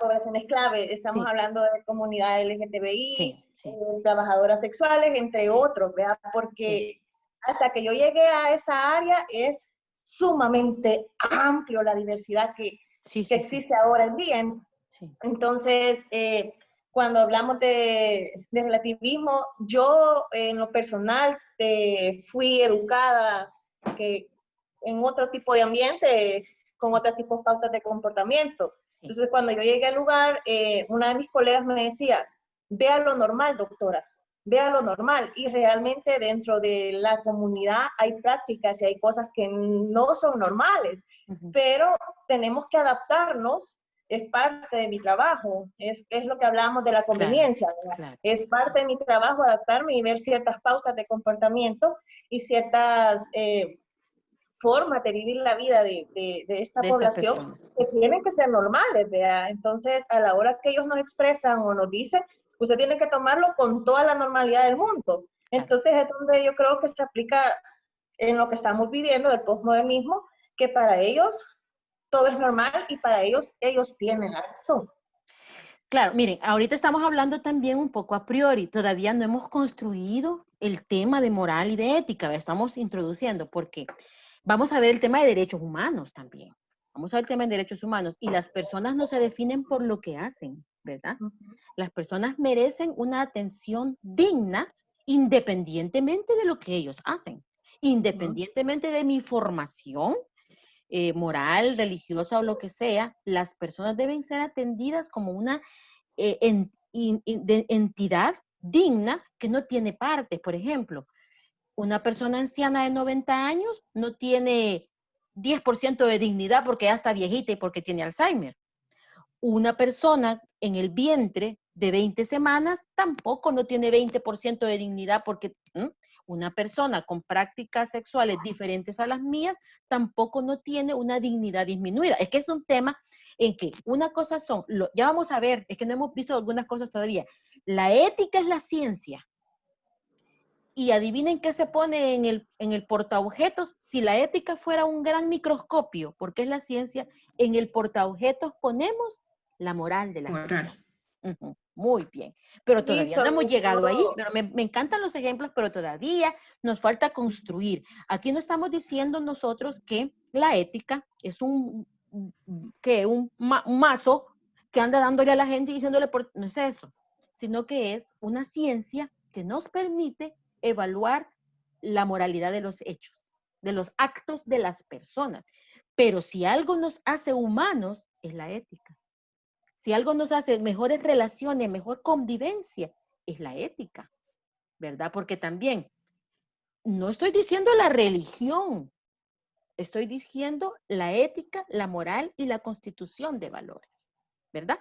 Poblaciones clave, estamos hablando de comunidad LGTBI, trabajadoras sexuales, entre otros, ¿verdad? Porque hasta que yo llegué a esa área es sumamente amplio la diversidad que existe ahora en día. Entonces, cuando hablamos de relativismo, yo en lo personal fui educada en otro tipo de ambiente, con otros tipos de pautas de comportamiento. Entonces, cuando yo llegué al lugar, una de mis colegas me decía, vea lo normal, doctora, vea lo normal. Y realmente dentro de la comunidad hay prácticas y hay cosas que no son normales, pero tenemos que adaptarnos es parte de mi trabajo, es lo que hablábamos de la conveniencia, claro, claro. Es parte de mi trabajo adaptarme y ver ciertas pautas de comportamiento y ciertas formas de vivir la vida de esta población que tienen que ser normales, ¿verdad? Entonces, a la hora que ellos nos expresan o nos dicen, usted tiene que tomarlo con toda la normalidad del mundo. Entonces, es donde yo creo que se aplica en lo que estamos viviendo del posmodernismo, que para ellos todo es normal y para ellos tienen la razón. Claro, miren, ahorita estamos hablando también un poco a priori, todavía no hemos construido el tema de moral y de ética, estamos introduciendo, porque vamos a ver el tema de derechos humanos también, vamos a ver el tema de derechos humanos, y las personas no se definen por lo que hacen, ¿verdad? Las personas merecen una atención digna independientemente de lo que ellos hacen, independientemente de mi formación, moral, religiosa o lo que sea, las personas deben ser atendidas como una entidad digna que no tiene partes. Por ejemplo, una persona anciana de 90 años no tiene 10% de dignidad porque ya está viejita y porque tiene Alzheimer. Una persona en el vientre de 20 semanas tampoco no tiene 20% de dignidad porque... Una persona con prácticas sexuales diferentes a las mías tampoco no tiene una dignidad disminuida. Es que es un tema en que una cosa son, ya vamos a ver, es que no hemos visto algunas cosas todavía. La ética es la ciencia. Y adivinen qué se pone en el portaobjetos. Si la ética fuera un gran microscopio, porque es la ciencia, en el portaobjetos ponemos la moral de la gente. Muy bien, pero todavía no hemos llegado ahí, pero me encantan los ejemplos, pero todavía nos falta construir. Aquí no estamos diciendo nosotros que la ética es un mazo que anda dándole a la gente y diciéndole, no es eso, sino que es una ciencia que nos permite evaluar la moralidad de los hechos, de los actos de las personas. Pero si algo nos hace humanos, es la ética. Si algo nos hace mejores relaciones, mejor convivencia, es la ética, ¿verdad? Porque también, no estoy diciendo la religión, estoy diciendo la ética, la moral y la constitución de valores, ¿verdad?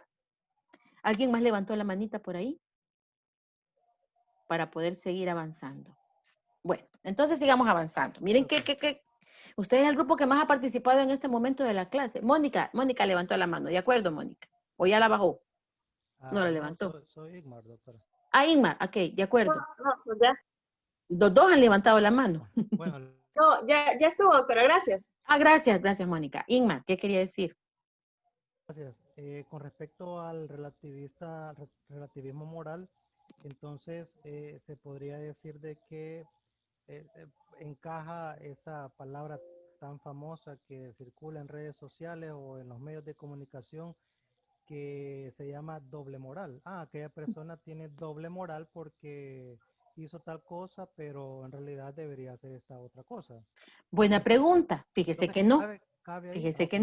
¿Alguien más levantó la manita por ahí? Para poder seguir avanzando. Bueno, entonces sigamos avanzando. Miren que usted es el grupo que más ha participado en este momento de la clase. Mónica levantó la mano, ¿de acuerdo, Mónica? ¿O ya la bajó? No la levantó. Soy Igmar, doctora. Ah, Igmar, ok, de acuerdo. No, ya. Los dos han levantado la mano. Bueno. No, ya estuvo, doctora, gracias. Ah, gracias, Mónica. Igmar, ¿qué quería decir? Gracias. Con respecto al relativismo moral, entonces se podría decir de que encaja esa palabra tan famosa que circula en redes sociales o en los medios de comunicación que se llama doble moral. Aquella persona tiene doble moral porque hizo tal cosa, pero en realidad debería hacer esta otra cosa. Buena pregunta. Fíjese que no. Fíjese que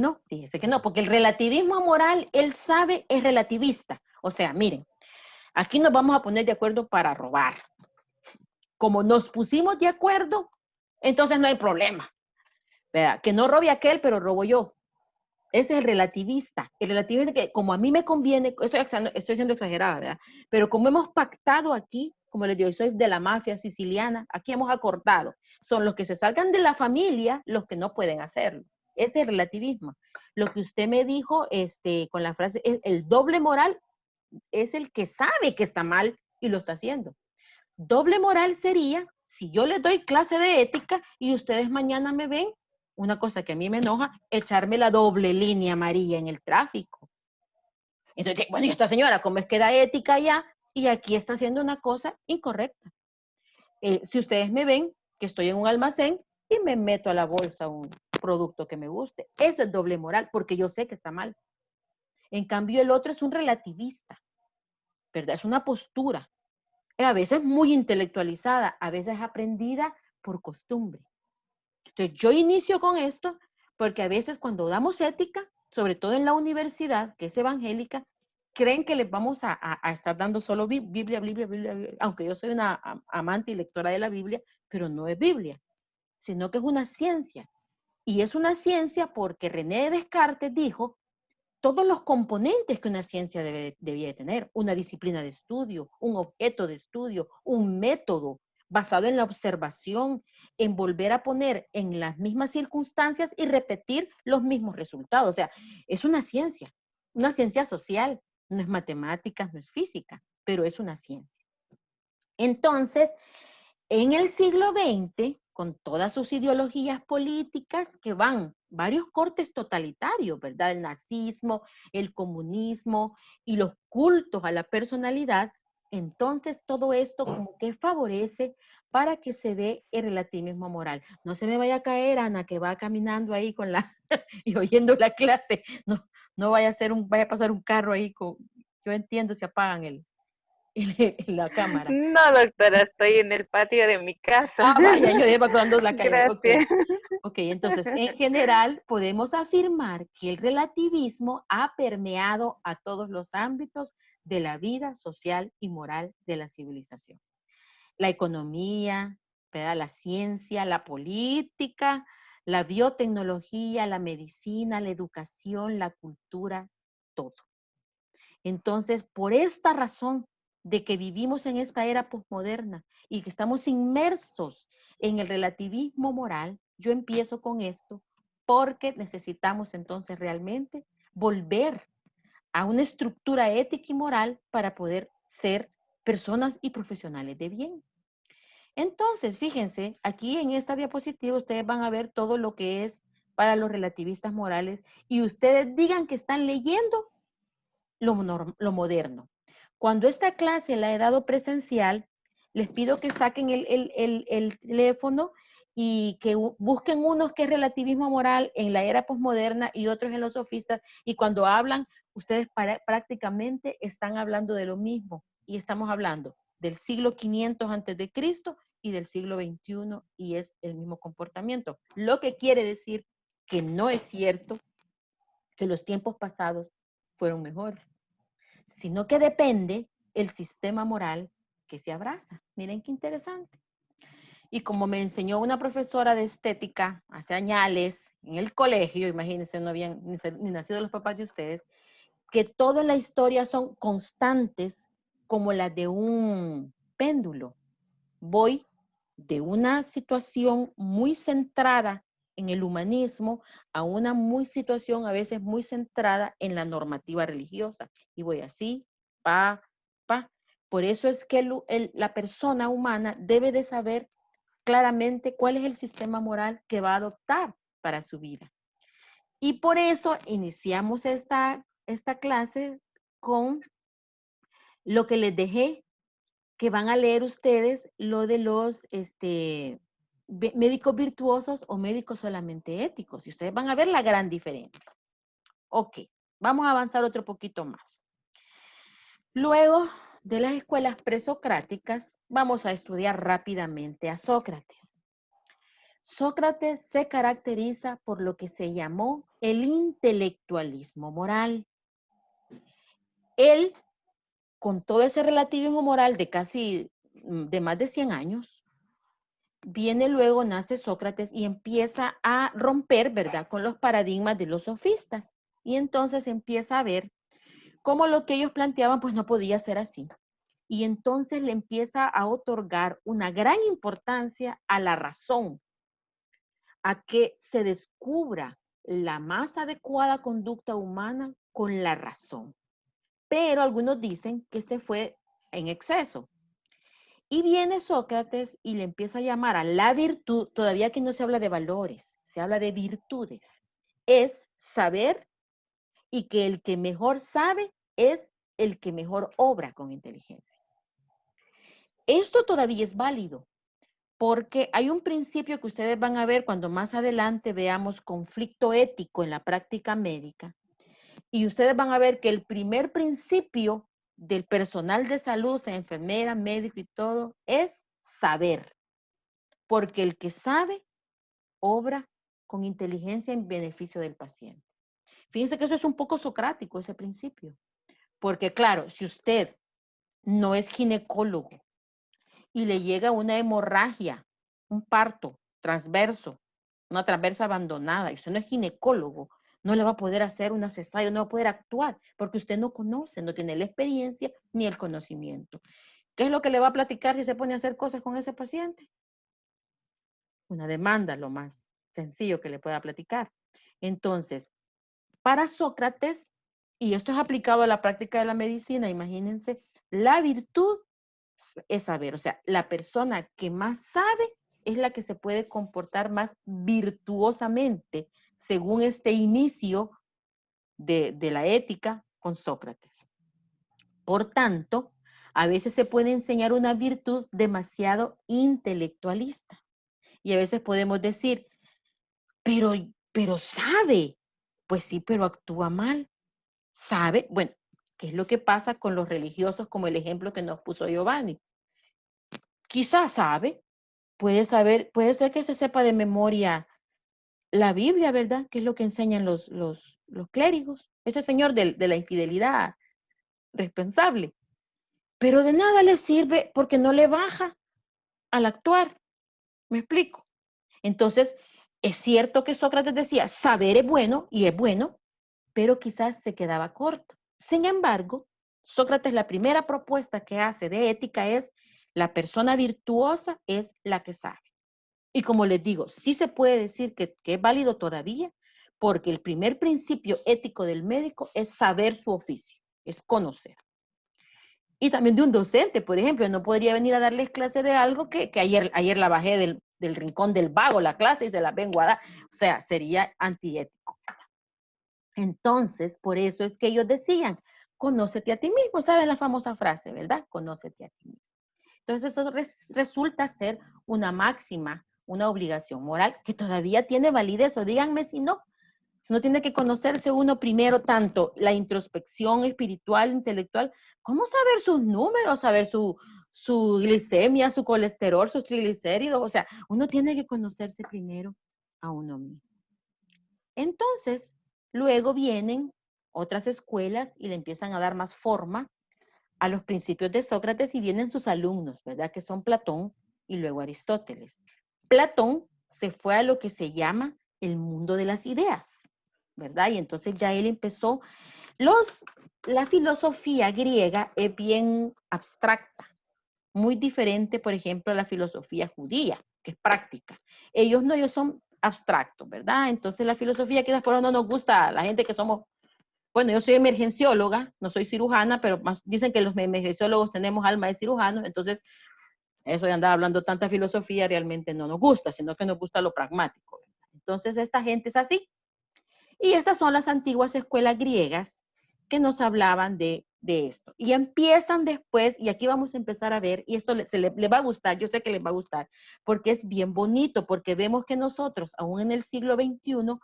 no, porque el relativismo moral, él sabe, es relativista. O sea, miren, aquí nos vamos a poner de acuerdo para robar. Como nos pusimos de acuerdo, entonces no hay problema. ¿Verdad? Que no robe aquel, pero robo yo. Ese es el relativista. El relativista que como a mí me conviene, estoy siendo exagerada, ¿verdad? Pero como hemos pactado aquí, como les digo, soy de la mafia siciliana, aquí hemos acordado. Son los que se salgan de la familia los que no pueden hacerlo. Ese es el relativismo. Lo que usted me dijo con la frase, el doble moral es el que sabe que está mal y lo está haciendo. Doble moral sería, si yo les doy clase de ética y ustedes mañana me ven, una cosa que a mí me enoja, echarme la doble línea amarilla en el tráfico. Entonces, bueno, y esta señora, ¿cómo es que da ética allá? Y aquí está haciendo una cosa incorrecta. Si ustedes me ven que estoy en un almacén y me meto a la bolsa un producto que me guste, eso es doble moral, porque yo sé que está mal. En cambio, el otro es un relativista, ¿verdad? Es una postura. A veces muy intelectualizada, a veces aprendida por costumbre. Entonces, yo inicio con esto porque a veces cuando damos ética, sobre todo en la universidad, que es evangélica, creen que les vamos a estar dando solo Biblia, aunque yo soy una amante y lectora de la Biblia, pero no es Biblia, sino que es una ciencia. Y es una ciencia porque René Descartes dijo todos los componentes que una ciencia debía de tener, una disciplina de estudio, un objeto de estudio, un método basado en la observación, en volver a poner en las mismas circunstancias y repetir los mismos resultados. O sea, es una ciencia social, no es matemáticas, no es física, pero es una ciencia. Entonces, en el siglo XX, con todas sus ideologías políticas que van varios cortes totalitarios, ¿verdad? El nazismo, el comunismo y los cultos a la personalidad, entonces todo esto como que favorece para que se dé el relativismo moral. No se me vaya a caer, Ana, que va caminando ahí con la y oyendo la clase. No vaya a pasar un carro ahí con, yo entiendo si apagan la cámara. No, doctora, estoy en el patio de mi casa. Ah, vaya, yo iba cruzando la calle. Gracias. Ok, entonces, en general, podemos afirmar que el relativismo ha permeado a todos los ámbitos de la vida social y moral de la civilización. La economía, ¿verdad? La ciencia, la política, la biotecnología, la medicina, la educación, la cultura, todo. Entonces, por esta razón de que vivimos en esta era posmoderna y que estamos inmersos en el relativismo moral, yo empiezo con esto porque necesitamos entonces realmente volver a una estructura ética y moral para poder ser personas y profesionales de bien. Entonces, fíjense, aquí en esta diapositiva ustedes van a ver todo lo que es para los relativistas morales y ustedes digan que están leyendo lo moderno. Cuando esta clase la he dado presencial, les pido que saquen el teléfono y que busquen unos que es relativismo moral en la era posmoderna y otros en los sofistas, y cuando hablan, ustedes prácticamente están hablando de lo mismo, y estamos hablando del siglo 500 antes de Cristo y del siglo 21, y es el mismo comportamiento. Lo que quiere decir que no es cierto que los tiempos pasados fueron mejores, sino que depende el sistema moral que se abraza. Miren qué interesante. Y como me enseñó una profesora de estética hace años en el colegio, imagínense, no habían ni nacido los papás de ustedes, que toda la historia son constantes como las de un péndulo. Voy de una situación muy centrada en el humanismo a una situación a veces muy centrada en la normativa religiosa. Y voy así, pa. Por eso es que la persona humana debe de saber claramente cuál es el sistema moral que va a adoptar para su vida. Y por eso iniciamos esta clase con lo que les dejé, que van a leer ustedes lo de los médicos virtuosos o médicos solamente éticos. Y ustedes van a ver la gran diferencia. Ok, vamos a avanzar otro poquito más. Luego de las escuelas presocráticas, vamos a estudiar rápidamente a Sócrates. Sócrates se caracteriza por lo que se llamó el intelectualismo moral. Él, con todo ese relativismo moral de más de 100 años, nace Sócrates y empieza a romper, ¿verdad?, con los paradigmas de los sofistas. Y entonces empieza a ver cómo lo que ellos planteaban, pues no podía ser así. Y entonces le empieza a otorgar una gran importancia a la razón, a que se descubra la más adecuada conducta humana con la razón. Pero algunos dicen que se fue en exceso. Y viene Sócrates y le empieza a llamar a la virtud, todavía que no se habla de valores, se habla de virtudes. Es saber, y que el que mejor sabe es el que mejor obra con inteligencia. Esto todavía es válido, porque hay un principio que ustedes van a ver cuando más adelante veamos conflicto ético en la práctica médica. Y ustedes van a ver que el primer principio del personal de salud, sea enfermera, médico y todo, es saber. Porque el que sabe, obra con inteligencia en beneficio del paciente. Fíjense que eso es un poco socrático, ese principio. Porque claro, si usted no es ginecólogo y le llega una hemorragia, un parto transverso, una transversa abandonada, y usted no es ginecólogo, no le va a poder hacer una cesárea, no va a poder actuar, porque usted no conoce, no tiene la experiencia ni el conocimiento. ¿Qué es lo que le va a platicar si se pone a hacer cosas con ese paciente? Una demanda, lo más sencillo que le pueda platicar. Entonces, para Sócrates, y esto es aplicado a la práctica de la medicina, imagínense, la virtud es saber, o sea, la persona que más sabe es la que se puede comportar más virtuosamente, según este inicio de la ética con Sócrates. Por tanto, a veces se puede enseñar una virtud demasiado intelectualista. Y a veces podemos decir, pero sabe. Pues sí, pero actúa mal. ¿Sabe? Bueno, ¿qué es lo que pasa con los religiosos como el ejemplo que nos puso Giovanni? Quizás sabe, puede ser que se sepa de memoria la Biblia, ¿verdad? Que es lo que enseñan los clérigos. Ese señor de la infidelidad responsable. Pero de nada le sirve porque no le baja al actuar. ¿Me explico? Entonces, es cierto que Sócrates decía, saber es bueno y es bueno, pero quizás se quedaba corto. Sin embargo, Sócrates, la primera propuesta que hace de ética es, la persona virtuosa es la que sabe. Y como les digo, sí se puede decir que es válido todavía, porque el primer principio ético del médico es saber su oficio, es conocer. Y también de un docente, por ejemplo, no podría venir a darles clase de algo que ayer la bajé del rincón del vago la clase y se la vengo a dar. O sea, sería antiético. Entonces, por eso es que ellos decían, conócete a ti mismo, ¿saben la famosa frase, verdad? Conócete a ti mismo. Entonces, eso resulta ser una máxima, una obligación moral que todavía tiene validez, o díganme si no. No tiene que conocerse uno primero tanto la introspección espiritual, intelectual, como saber sus números, saber su glicemia, su colesterol, sus triglicéridos. O sea, uno tiene que conocerse primero a uno mismo. Entonces, luego vienen otras escuelas y le empiezan a dar más forma a los principios de Sócrates y vienen sus alumnos, ¿verdad? Que son Platón y luego Aristóteles. Platón se fue a lo que se llama el mundo de las ideas, ¿verdad? Y entonces ya él empezó, la filosofía griega es bien abstracta, muy diferente, por ejemplo, a la filosofía judía, que es práctica. Ellos son abstractos, ¿verdad? Entonces la filosofía quizás por eso no nos gusta a la gente que somos, bueno, yo soy emergencióloga, no soy cirujana, pero dicen que los emergenciólogos tenemos alma de cirujanos, entonces eso de andar hablando tanta filosofía realmente no nos gusta, sino que nos gusta lo pragmático, ¿verdad? Entonces esta gente es así. Y estas son las antiguas escuelas griegas que nos hablaban de esto. Y empiezan después, y aquí vamos a empezar a ver, y esto le va a gustar, yo sé que les va a gustar, porque es bien bonito, porque vemos que nosotros, aún en el siglo XXI,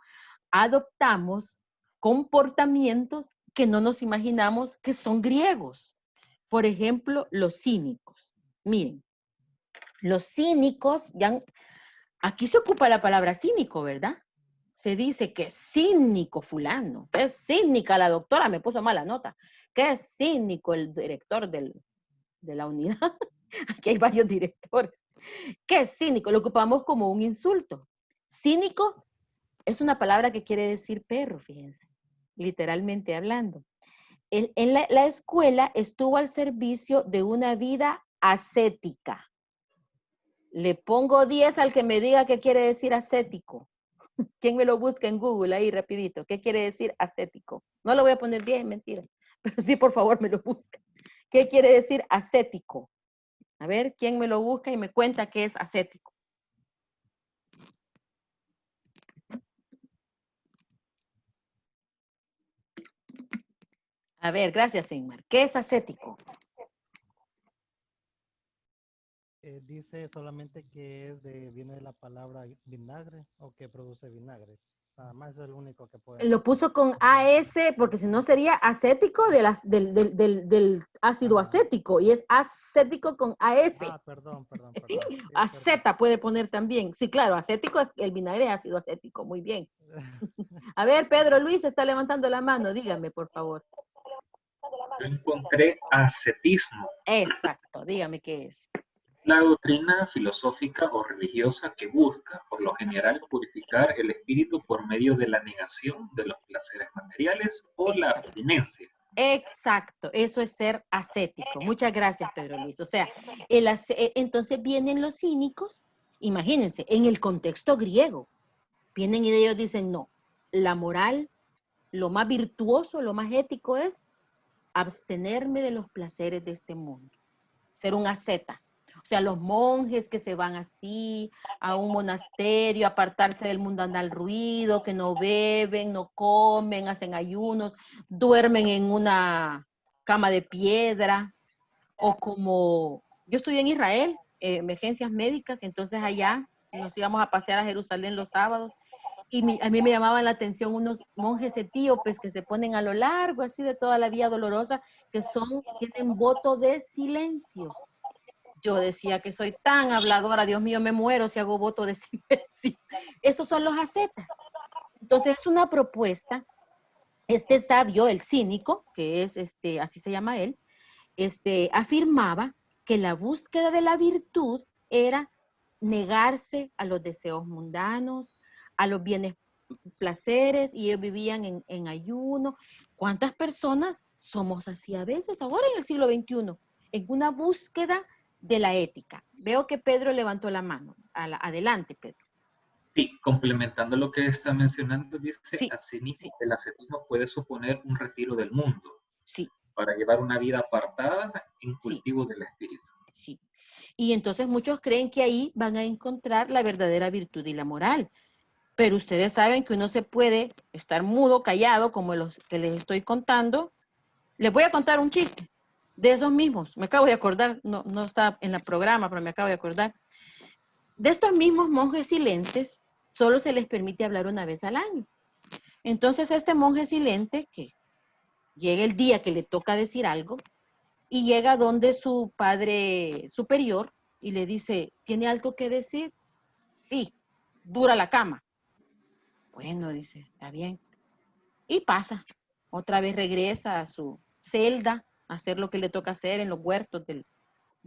adoptamos comportamientos que no nos imaginamos que son griegos. Por ejemplo, los cínicos. Miren, los cínicos, aquí se ocupa la palabra cínico, ¿verdad? Se dice que es cínico fulano, que es cínica la doctora, me puso mala nota, que es cínico el director de la unidad. Aquí hay varios directores. Que es cínico, lo ocupamos como un insulto. Cínico es una palabra que quiere decir perro, fíjense, literalmente hablando. En la escuela estuvo al servicio de una vida ascética. Le pongo 10 al que me diga qué quiere decir ascético. ¿Quién me lo busca en Google ahí rapidito? ¿Qué quiere decir ascético? No lo voy a poner 10, mentira. Pero sí, por favor, me lo busca. ¿Qué quiere decir ascético? A ver, ¿quién me lo busca y me cuenta qué es ascético? A ver, gracias, Inmar. ¿Qué es ascético? Dice solamente que viene de la palabra vinagre o que produce vinagre. Nada más es el único que puede. Lo puso con AS porque si no sería acético del ácido acético y es acético con AS. Ah, perdón. Aceta puede poner también. Sí, claro, acético, el vinagre es ácido acético. Muy bien. A ver, Pedro Luis está levantando la mano. Dígame, por favor. Yo encontré ascetismo. Exacto, dígame qué es. La doctrina filosófica o religiosa que busca, por lo general, purificar el espíritu por medio de la negación de los placeres materiales o la abstinencia. Exacto, eso es ser ascético. Muchas gracias, Pedro Luis. O sea, entonces vienen los cínicos, imagínense, en el contexto griego, vienen y ellos dicen, no, la moral, lo más virtuoso, lo más ético es abstenerme de los placeres de este mundo, ser un asceta. O sea, los monjes que se van así a un monasterio, apartarse del mundo andar ruido, que no beben, no comen, hacen ayunos, duermen en una cama de piedra, o como yo estudié en Israel, emergencias médicas, y entonces allá nos íbamos a pasear a Jerusalén los sábados, y a mí me llamaban la atención unos monjes etíopes que se ponen a lo largo, así de toda la vía dolorosa, que tienen voto de silencio. Yo decía que soy tan habladora, Dios mío, me muero si hago voto de silencio. Esos son los ascetas. Entonces es una propuesta. Este sabio, el cínico, que es así se llama él, afirmaba que la búsqueda de la virtud era negarse a los deseos mundanos, a los bienes, placeres, y ellos vivían en ayuno. ¿Cuántas personas somos así a veces ahora en el siglo XXI? En una búsqueda de la ética. Veo que Pedro levantó la mano. Adelante, Pedro. Sí, complementando lo que está mencionando, dice, sí, asimismo, sí. el ascetismo puede suponer un retiro del mundo, sí, para llevar una vida apartada en cultivo del espíritu. Sí. Y entonces muchos creen que ahí van a encontrar la verdadera virtud y la moral. Pero ustedes saben que uno se puede estar mudo, callado, como los que les estoy contando. Les voy a contar un chiste de esos mismos. Me acabo de acordar, no está en el programa, pero me acabo de acordar. De estos mismos monjes silentes, solo se les permite hablar una vez al año. Entonces este monje silente, que llega el día que le toca decir algo, y llega donde su padre superior y le dice, ¿tiene algo que decir? Sí, dura la cama. Bueno, dice, está bien. Y pasa. Otra vez regresa a su celda a hacer lo que le toca hacer en los huertos del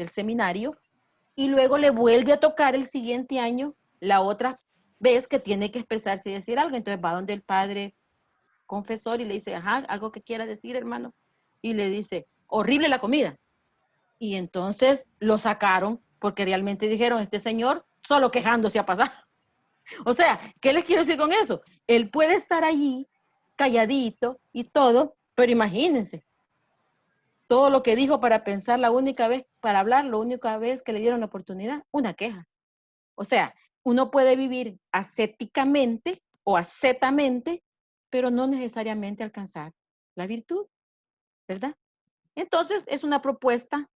seminario, y luego le vuelve a tocar el siguiente año la otra vez que tiene que expresarse y decir algo. Entonces va donde el padre confesor y le dice, ajá, algo que quiera decir, hermano. Y le dice, horrible la comida. Y entonces lo sacaron porque realmente dijeron, este señor solo quejándose ha pasado. O sea, ¿qué les quiero decir con eso? Él puede estar allí calladito y todo, pero imagínense, todo lo que dijo para pensar la única vez, para hablar, la única vez que le dieron la oportunidad, una queja. O sea, uno puede vivir ascéticamente o ascetamente, pero no necesariamente alcanzar la virtud, ¿verdad? Entonces, es una propuesta,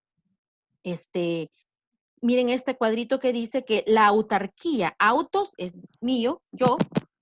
miren este cuadrito que dice que la autarquía, autos es mío, yo,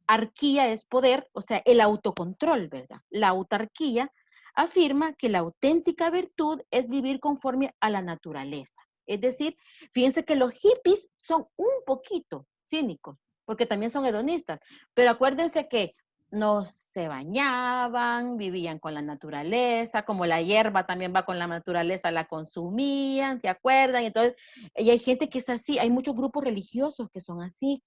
arquía es poder, o sea, el autocontrol, ¿verdad? La autarquía afirma que la auténtica virtud es vivir conforme a la naturaleza. Es decir, fíjense que los hippies son un poquito cínicos, porque también son hedonistas, pero acuérdense que no se bañaban, vivían con la naturaleza, como la hierba también va con la naturaleza, la consumían, ¿se acuerdan? Entonces, y hay gente que es así, hay muchos grupos religiosos que son así.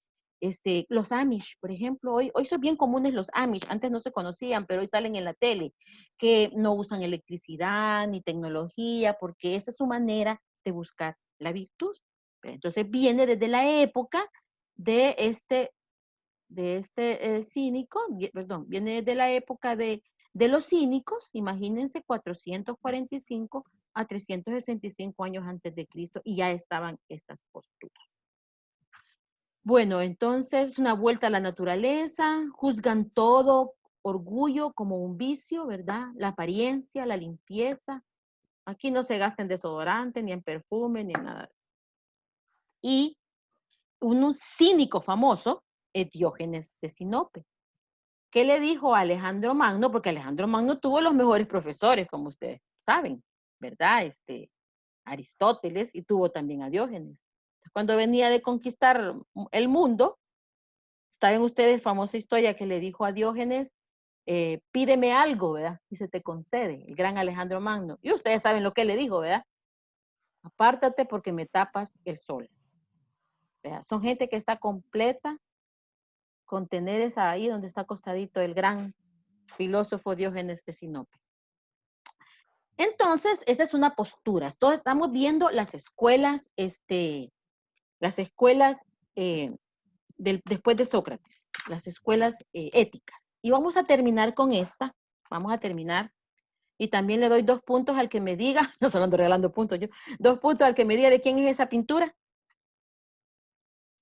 Los Amish, por ejemplo, hoy son bien comunes los Amish, antes no se conocían, pero hoy salen en la tele, que no usan electricidad ni tecnología, porque esa es su manera de buscar la virtud. Entonces viene desde la época de cínico, perdón, viene desde la época de los cínicos, imagínense 445 a 365 años antes de Cristo, y ya estaban estas posturas. Bueno, entonces una vuelta a la naturaleza, juzgan todo orgullo como un vicio, ¿verdad? La apariencia, la limpieza. Aquí no se gasta en desodorante, ni en perfume, ni en nada. Y un cínico famoso es Diógenes de Sinope. ¿Qué le dijo a Alejandro Magno? Porque Alejandro Magno tuvo los mejores profesores, como ustedes saben, ¿verdad? Aristóteles, y tuvo también a Diógenes. Cuando venía de conquistar el mundo, ¿saben ustedes famosa historia que le dijo a Diógenes? Pídeme algo, ¿verdad? Y se te concede, el gran Alejandro Magno. Y ustedes saben lo que le dijo, ¿verdad? Apártate porque me tapas el sol. Vea, son gente que está completa con tener esa ahí donde está acostadito el gran filósofo Diógenes de Sinope. Entonces, esa es una postura. Todos estamos viendo las escuelas, después de Sócrates, las escuelas éticas. Y vamos a terminar con esta. Vamos a terminar. Y también le doy 2 puntos al que me diga, no solo ando regalando puntos yo, 2 puntos al que me diga de quién es esa pintura.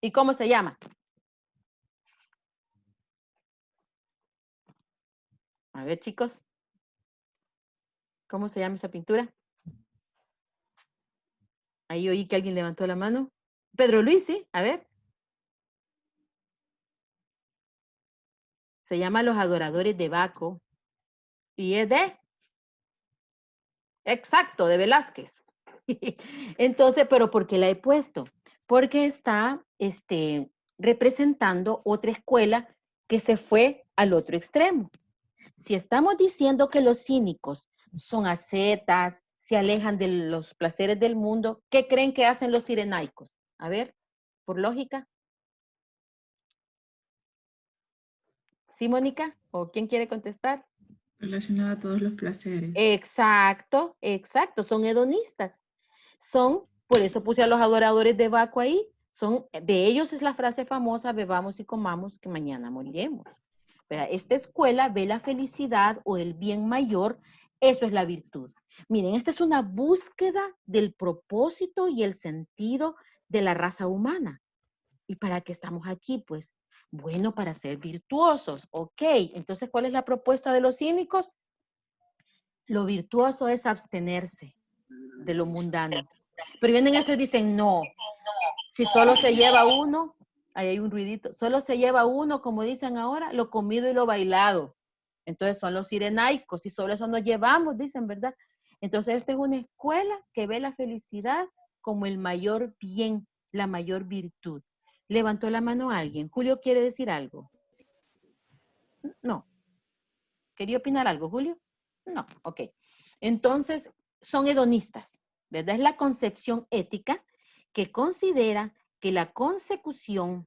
¿Y cómo se llama? A ver, chicos. ¿Cómo se llama esa pintura? Ahí oí que alguien levantó la mano. Pedro Luis, sí, a ver. Se llama Los Adoradores de Baco. Y es de... Exacto, de Velázquez. Entonces, ¿pero por qué la he puesto? Porque está representando otra escuela que se fue al otro extremo. Si estamos diciendo que los cínicos son ascetas, se alejan de los placeres del mundo, ¿qué creen que hacen los cirenaicos? A ver, por lógica. ¿Sí, Mónica? ¿O quién quiere contestar? Relacionado a todos los placeres. Exacto, exacto, son hedonistas. Por eso puse a los adoradores de Baco ahí, de ellos es la frase famosa, bebamos y comamos que mañana moriremos. Esta escuela ve la felicidad o el bien mayor, eso es la virtud. Miren, esta es una búsqueda del propósito y el sentido de la raza humana. ¿Y para qué estamos aquí? Pues, bueno, para ser virtuosos. Ok, entonces, ¿cuál es la propuesta de los cínicos? Lo virtuoso es abstenerse de lo mundano. Pero vienen estos y dicen, no, si solo se lleva uno, ahí hay un ruidito, solo se lleva uno, como dicen ahora, lo comido y lo bailado. Entonces son los cirenaicos y solo eso nos llevamos, dicen, ¿verdad? Entonces esta es una escuela que ve la felicidad como el mayor bien, la mayor virtud. ¿Levantó la mano alguien? ¿Julio quiere decir algo? No. ¿Quería opinar algo, Julio? No, ok. Entonces, son hedonistas, ¿verdad? Es la concepción ética que considera que la consecución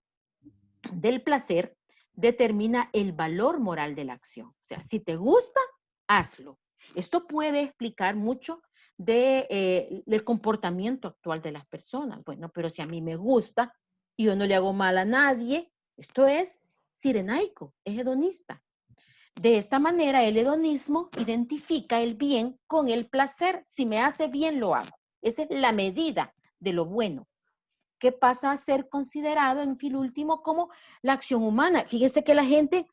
del placer determina el valor moral de la acción. O sea, si te gusta, hazlo. Esto puede explicar mucho del comportamiento actual de las personas. Bueno, pero si a mí me gusta y yo no le hago mal a nadie, esto es cirenaico, es hedonista. De esta manera, el hedonismo identifica el bien con el placer. Si me hace bien, lo hago. Esa es la medida de lo bueno, que pasa a ser considerado, en fin último, como la acción humana. Fíjense que la gente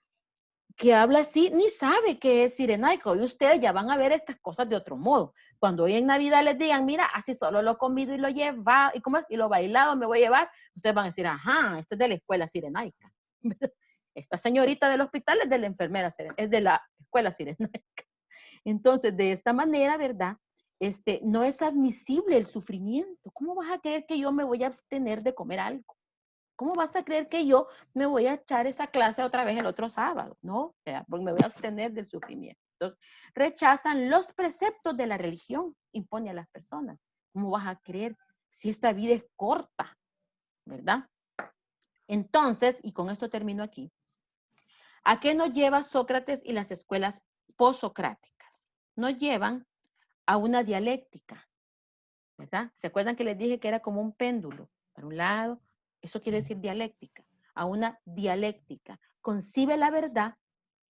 que habla así ni sabe qué es cirenaico. Y ustedes ya van a ver estas cosas de otro modo. Cuando hoy en Navidad les digan, mira, así solo lo comido y lo lleva, ¿y cómo es? Y lo bailado me voy a llevar. Ustedes van a decir, ajá, esto es de la escuela cirenaica. Esta señorita del hospital es de la enfermera, es de la escuela cirenaica. Entonces, de esta manera, ¿verdad? No es admisible el sufrimiento. ¿Cómo vas a creer que yo me voy a abstener de comer algo? ¿Cómo vas a creer que yo me voy a echar esa clase otra vez el otro sábado? No, porque me voy a abstener del sufrimiento. Entonces, rechazan los preceptos de la religión, impone a las personas. ¿Cómo vas a creer si esta vida es corta? ¿Verdad? Entonces, y con esto termino aquí, ¿a qué nos lleva Sócrates y las escuelas postsocráticas? Nos llevan a una dialéctica, ¿verdad? ¿Se acuerdan que les dije que era como un péndulo? Para un lado, eso quiere decir dialéctica, a una dialéctica. Concibe la verdad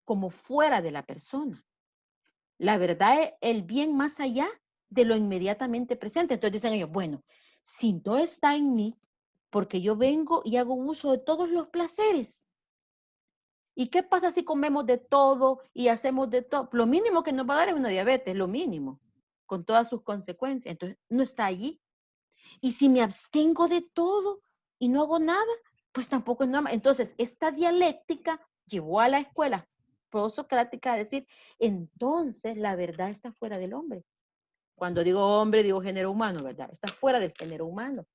como fuera de la persona. La verdad es el bien más allá de lo inmediatamente presente. Entonces dicen ellos, bueno, si no está en mí, porque yo vengo y hago uso de todos los placeres. ¿Y qué pasa si comemos de todo y hacemos de todo? Lo mínimo que nos va a dar es una diabetes, lo mínimo, con todas sus consecuencias. Entonces, no está allí. Y si me abstengo de todo y no hago nada, pues tampoco es nada. Entonces, esta dialéctica llevó a la escuela prosocrática a decir, entonces la verdad está fuera del hombre. Cuando digo hombre, digo género humano, ¿verdad? Está fuera del género humano.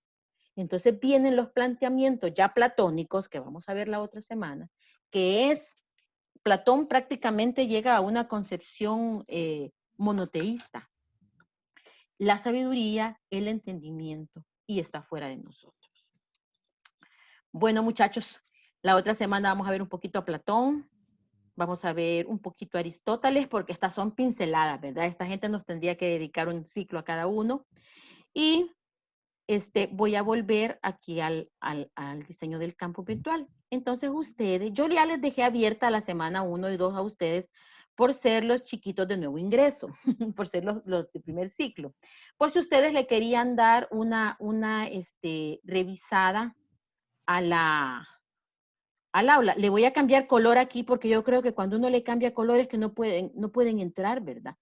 Entonces vienen los planteamientos ya platónicos, que vamos a ver la otra semana, que es, Platón prácticamente llega a una concepción monoteísta, la sabiduría, el entendimiento y está fuera de nosotros. Bueno, muchachos, la otra semana vamos a ver un poquito a Platón, vamos a ver un poquito a Aristóteles, porque estas son pinceladas, ¿verdad? Esta gente nos tendría que dedicar un ciclo a cada uno. Y voy a volver aquí al diseño del campo virtual. Entonces ustedes, yo ya les dejé abierta la semana 1 y 2 a ustedes por ser los chiquitos de nuevo ingreso, por ser los de primer ciclo. Por si ustedes le querían dar una revisada al aula. Le voy a cambiar color aquí porque yo creo que cuando uno le cambia color es que no pueden entrar, ¿verdad?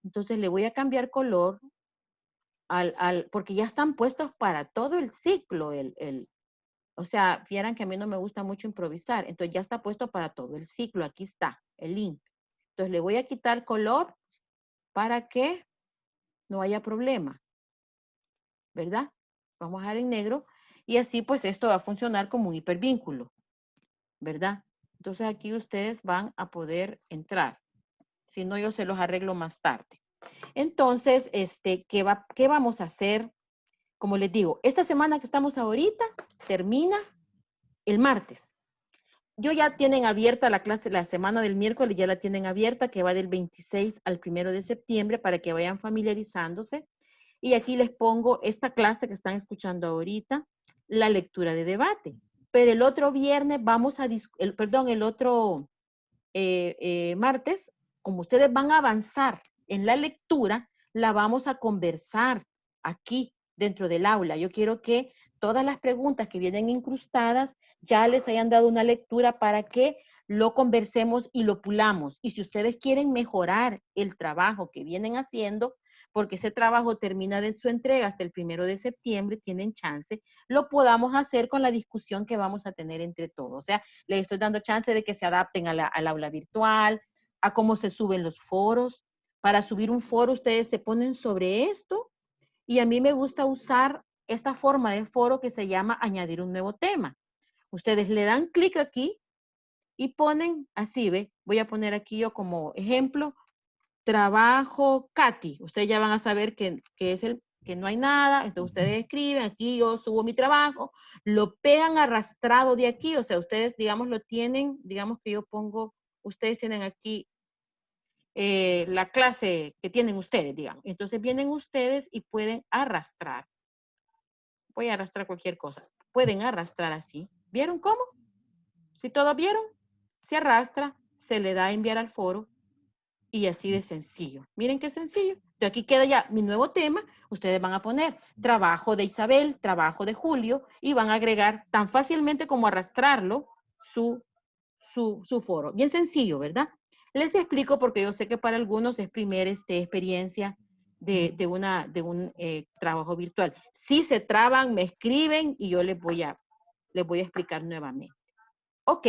Entonces le voy a cambiar color porque ya están puestos para todo el ciclo. O sea, vieran que a mí no me gusta mucho improvisar. Entonces ya está puesto para todo el ciclo. Aquí está el link. Entonces le voy a quitar color para que no haya problema. ¿Verdad? Vamos a dejar en negro. Y así pues esto va a funcionar como un hipervínculo. ¿Verdad? Entonces aquí ustedes van a poder entrar. Si no, yo se los arreglo más tarde. Entonces, ¿qué vamos a hacer? Como les digo, esta semana que estamos ahorita termina el martes. Ya tienen abierta la clase, la semana del miércoles ya la tienen abierta, que va del 26 al 1 de septiembre para que vayan familiarizándose. Y aquí les pongo esta clase que están escuchando ahorita, la lectura de debate. Pero el otro viernes vamos a, el otro martes, como ustedes van a avanzar en la lectura, la vamos a conversar aquí dentro del aula. Yo quiero que todas las preguntas que vienen incrustadas ya les hayan dado una lectura para que lo conversemos y lo pulamos. Y si ustedes quieren mejorar el trabajo que vienen haciendo, porque ese trabajo termina de su entrega hasta el 1 de septiembre, tienen chance, lo podamos hacer con la discusión que vamos a tener entre todos. O sea, les estoy dando chance de que se adapten al aula virtual, a cómo se suben los foros. Para subir un foro, ustedes se ponen sobre esto, y a mí me gusta usar esta forma de foro que se llama añadir un nuevo tema. Ustedes le dan clic aquí y ponen así, ¿ve? Voy a poner aquí yo como ejemplo, trabajo Katy. Ustedes ya van a saber que no hay nada, entonces ustedes escriben, aquí yo subo mi trabajo, lo pegan arrastrado de aquí, o sea, ustedes, digamos, lo tienen, digamos que yo pongo, ustedes tienen aquí la clase que tienen ustedes, digamos. Entonces vienen ustedes y pueden arrastrar. Voy a arrastrar cualquier cosa. Pueden arrastrar así. ¿Vieron cómo? Si todos vieron, se arrastra, se le da a enviar al foro y así de sencillo. Miren qué sencillo. De aquí queda ya mi nuevo tema. Ustedes van a poner trabajo de Isabel, trabajo de Julio y van a agregar tan fácilmente como arrastrarlo su foro. Bien sencillo, ¿verdad? Les explico porque yo sé que para algunos es primera experiencia de un trabajo virtual. Si se traban, me escriben y yo les voy a explicar nuevamente. Ok,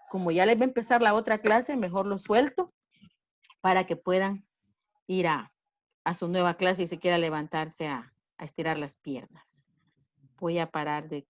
como ya les va a empezar la otra clase, mejor lo suelto para que puedan ir a su nueva clase y se quiera levantarse a estirar las piernas. Voy a parar de